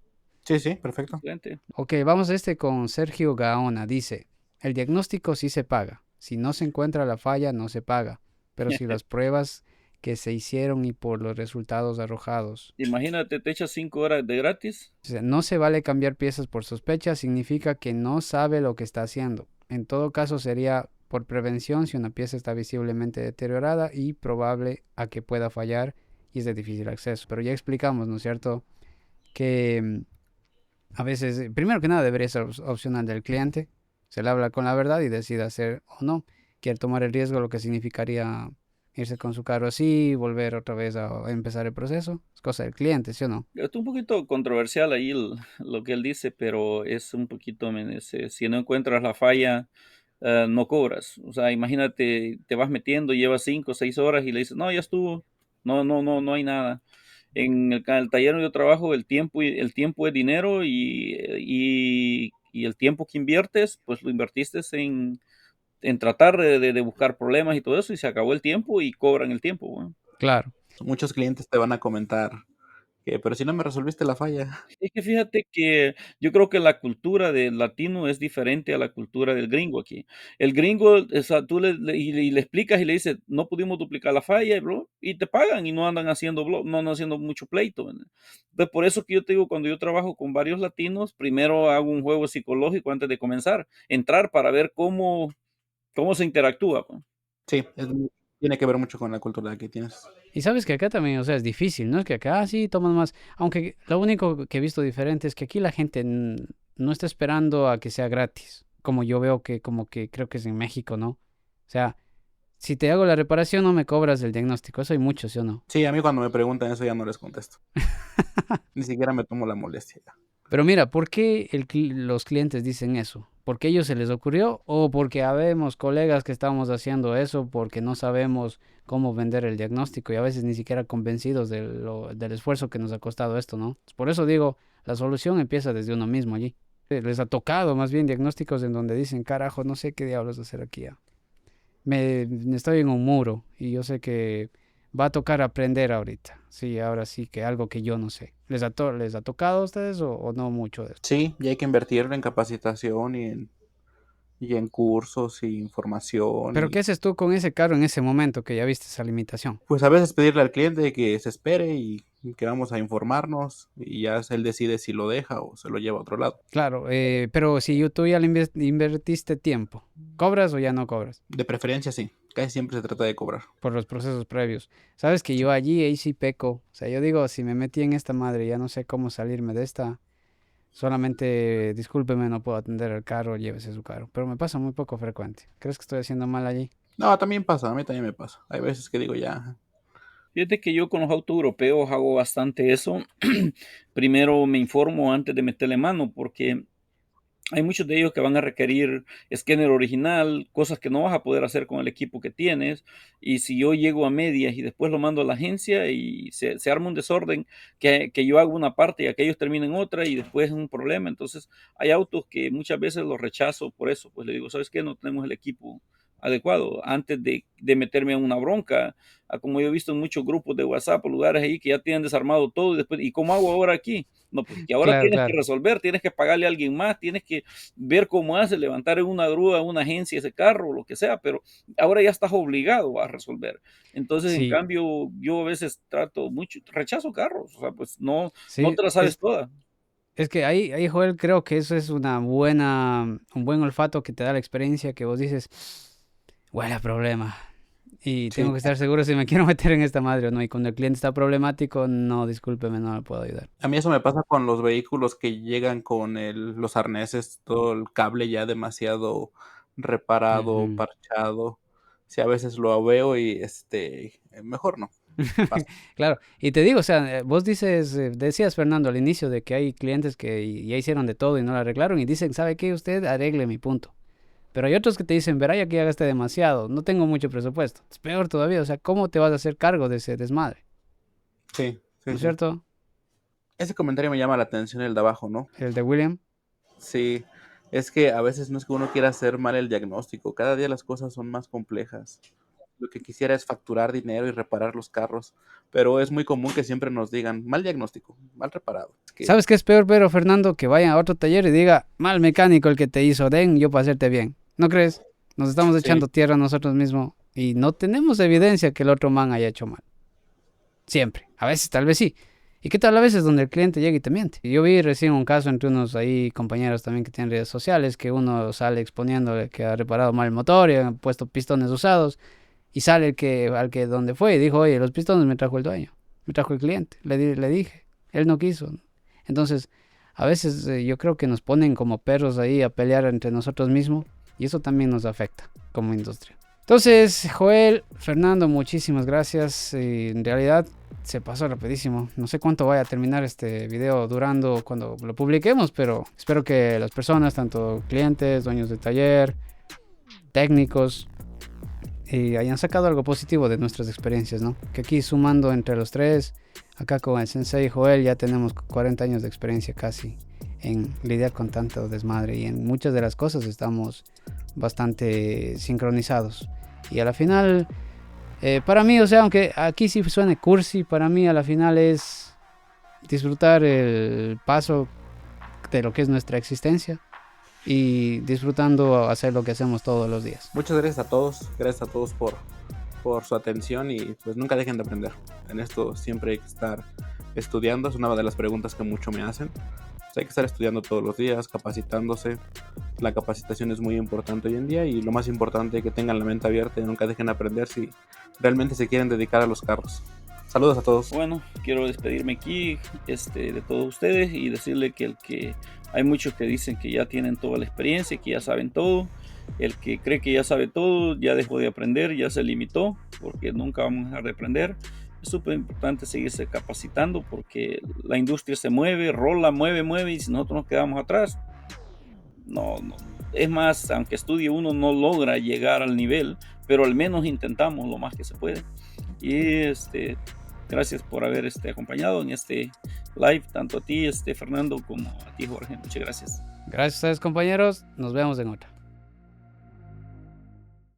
Sí, sí, perfecto. Excelente. Ok, vamos a con Sergio Gaona. Dice, el diagnóstico sí se paga. Si no se encuentra la falla, no se paga. Pero si las pruebas que se hicieron y por los resultados arrojados. Imagínate, te echas 5 horas de gratis. O sea, no se vale cambiar piezas por sospecha, significa que no sabe lo que está haciendo. En todo caso sería por prevención si una pieza está visiblemente deteriorada y probable a que pueda fallar y es de difícil acceso. Pero ya explicamos, ¿no es cierto? Que a veces, primero que nada, debería ser opcional del cliente. Se le habla con la verdad y decide hacer o no. Quiere tomar el riesgo, lo que significaría irse con su carro así, volver otra vez a empezar el proceso. Es cosa del cliente, ¿sí o no? Es un poquito controversial ahí lo que él dice, pero es un poquito, si no encuentras la falla, no cobras. O sea, imagínate, te vas metiendo, llevas 5 o 6 horas y le dices, no, ya estuvo, no hay nada. En el taller donde yo trabajo, el tiempo es dinero y el tiempo que inviertes, pues lo invertiste en tratar de buscar problemas y todo eso, y se acabó el tiempo y cobran el tiempo. Bueno. Claro. Muchos clientes te van a comentar que, pero si no me resolviste la falla. Es que fíjate que yo creo que la cultura del latino es diferente a la cultura del gringo aquí. El gringo, o sea, tú le explicas y le dices, no pudimos duplicar la falla, bro, y te pagan y no andan haciendo, no andan haciendo mucho pleito. ¿Verdad? Entonces, por eso que yo te digo, cuando yo trabajo con varios latinos, primero hago un juego psicológico antes de comenzar, entrar para ver cómo se interactúa. Pues. Sí, tiene que ver mucho con la cultura que tienes. Y sabes que acá también, o sea, es difícil, ¿no? Es que acá sí toman más. Aunque lo único que he visto diferente es que aquí la gente no está esperando a que sea gratis. Como yo veo que, como que creo que es en México, ¿no? O sea, si te hago la reparación, no me cobras el diagnóstico. Eso hay mucho, ¿sí o no? Sí, a mí cuando me preguntan eso ya no les contesto. Ni siquiera me tomo la molestia. Pero mira, ¿por qué los clientes dicen eso? ¿Porque a ellos se les ocurrió o porque habemos colegas que estamos haciendo eso porque no sabemos cómo vender el diagnóstico y a veces ni siquiera convencidos del esfuerzo que nos ha costado esto, ¿no? Por eso digo, la solución empieza desde uno mismo allí. Les ha tocado más bien diagnósticos en donde dicen, carajo, no sé qué diablos hacer aquí ya. Me estoy en un muro y yo sé que va a tocar aprender ahorita. Sí, ahora sí que algo que yo no sé. ¿Les ha tocado a ustedes o no mucho de eso? Sí, y hay que invertir en capacitación y en cursos y información Pero ¿qué haces tú con ese carro en ese momento que ya viste esa limitación? pues a veces pedirle al cliente que se espere y que vamos a informarnos y ya él decide si lo deja o se lo lleva a otro lado. Claro, pero si tú ya le invertiste tiempo, ¿cobras o ya no cobras? De preferencia sí, casi siempre se trata de cobrar. Por los procesos previos. Sabes que yo allí ahí sí peco. O sea, yo digo, si me metí en esta madre, ya no sé cómo salirme de esta. Solamente, discúlpeme, no puedo atender el carro, llévese su carro. Pero me pasa muy poco frecuente. ¿Crees que estoy haciendo mal allí? No, también pasa, a mí también me pasa. Hay veces que digo ya, Fíjate que yo con los autos europeos hago bastante eso. Primero me informo antes de meterle mano porque hay muchos de ellos que van a requerir escáner original, cosas que no vas a poder hacer con el equipo que tienes. Y si yo llego a medias y después lo mando a la agencia y se arma un desorden, que yo hago una parte y aquellos terminen otra y después es un problema. Entonces hay autos que muchas veces los rechazo por eso. Pues le digo, ¿sabes qué? No tenemos el equipo adecuado antes de meterme en una bronca, como yo he visto en muchos grupos de WhatsApp o lugares ahí que ya tienen desarmado todo y después, ¿y cómo hago ahora aquí? No, pues que ahora Claro, tienes que claro. resolver, tienes que pagarle a alguien más, tienes que ver cómo hace, levantar en una grúa, en una agencia ese carro, o lo que sea, pero ahora ya estás obligado a resolver. Entonces, en Sí, cambio, yo a veces trato mucho, rechazo carros, o sea, pues no sí. te la sabes toda. Es que ahí, Joel, creo que eso es un buen olfato que te da la experiencia que vos dices, huele a problema. Y tengo sí. que estar seguro si me quiero meter en esta madre o no. Y cuando el cliente está problemático, no, discúlpeme, no le puedo ayudar. A mí eso me pasa con los vehículos que llegan con los arneses, todo el cable ya demasiado reparado, Ujú. parchado. Sí, a veces lo veo y mejor no. Pasa. Claro, y te digo, o sea, vos decías Fernando al inicio de que hay clientes que ya hicieron de todo y no lo arreglaron y dicen, ¿sabe qué? Usted arregle mi punto. Pero hay otros que te dicen, verá, ya que ya gasté demasiado, no tengo mucho presupuesto. Es peor todavía, o sea, ¿cómo te vas a hacer cargo de ese desmadre? Sí, ¿No sí, es sí. cierto? Ese comentario me llama la atención, el de abajo, ¿no? El de William. Sí, es que a veces no es que uno quiera hacer mal el diagnóstico, cada día las cosas son más complejas. Lo que quisiera es facturar dinero y reparar los carros, pero es muy común que siempre nos digan mal diagnóstico, mal reparado. Es que ¿Sabes qué es peor, pero Fernando? Que vaya a otro taller y diga, mal mecánico el que te hizo, den yo para hacerte bien. ¿No crees? Nos estamos sí, echando tierra a nosotros mismos y no tenemos evidencia que el otro man haya hecho mal. Siempre. A veces, tal vez sí. ¿Y qué tal a veces donde el cliente llega y te miente? Yo vi recién un caso entre unos ahí compañeros también que tienen redes sociales, que uno sale exponiendo que ha reparado mal el motor y han puesto pistones usados, y sale al que donde fue y dijo, oye, los pistones me trajo el dueño, me trajo el cliente, le dije, él no quiso. Entonces, a veces yo creo que nos ponen como perros ahí a pelear entre nosotros mismos, y eso también nos afecta como industria. Entonces, Joel, Fernando, muchísimas gracias. En realidad se pasó rapidísimo. No sé cuánto vaya a terminar este video durando cuando lo publiquemos, pero espero que las personas, tanto clientes, dueños de taller, técnicos, hayan sacado algo positivo de nuestras experiencias, ¿no? Que aquí sumando entre los tres, acá con el Sensei Joel ya tenemos 40 años de experiencia casi en lidiar con tanto desmadre y en muchas de las cosas estamos bastante sincronizados. Y a la final, para mí, o sea, aunque aquí sí suene cursi, para mí a la final es disfrutar el paso de lo que es nuestra existencia y disfrutando hacer lo que hacemos todos los días. muchas gracias a todos por su atención y pues nunca dejen de aprender. En esto siempre hay que estar estudiando, es una de las preguntas que mucho me hacen. Pues hay que estar estudiando todos los días, capacitándose. La capacitación es muy importante hoy en día y lo más importante es que tengan la mente abierta y nunca dejen de aprender si realmente se quieren dedicar a los carros. Saludos a todos. Bueno, quiero despedirme aquí de todos ustedes y decirle que hay muchos que dicen que ya tienen toda la experiencia, que ya saben todo. El que cree que ya sabe todo ya dejó de aprender, ya se limitó, porque nunca vamos a dejar de aprender. es súper importante seguirse capacitando porque la industria se mueve, rola, mueve, y si nosotros nos quedamos atrás, no. Es más, aunque estudie uno no logra llegar al nivel, pero al menos intentamos lo más que se puede. Y gracias por haber acompañado en este live, tanto a ti, Fernando, como a ti, Jorge. Muchas gracias. Gracias a ustedes, compañeros. Nos vemos en otra.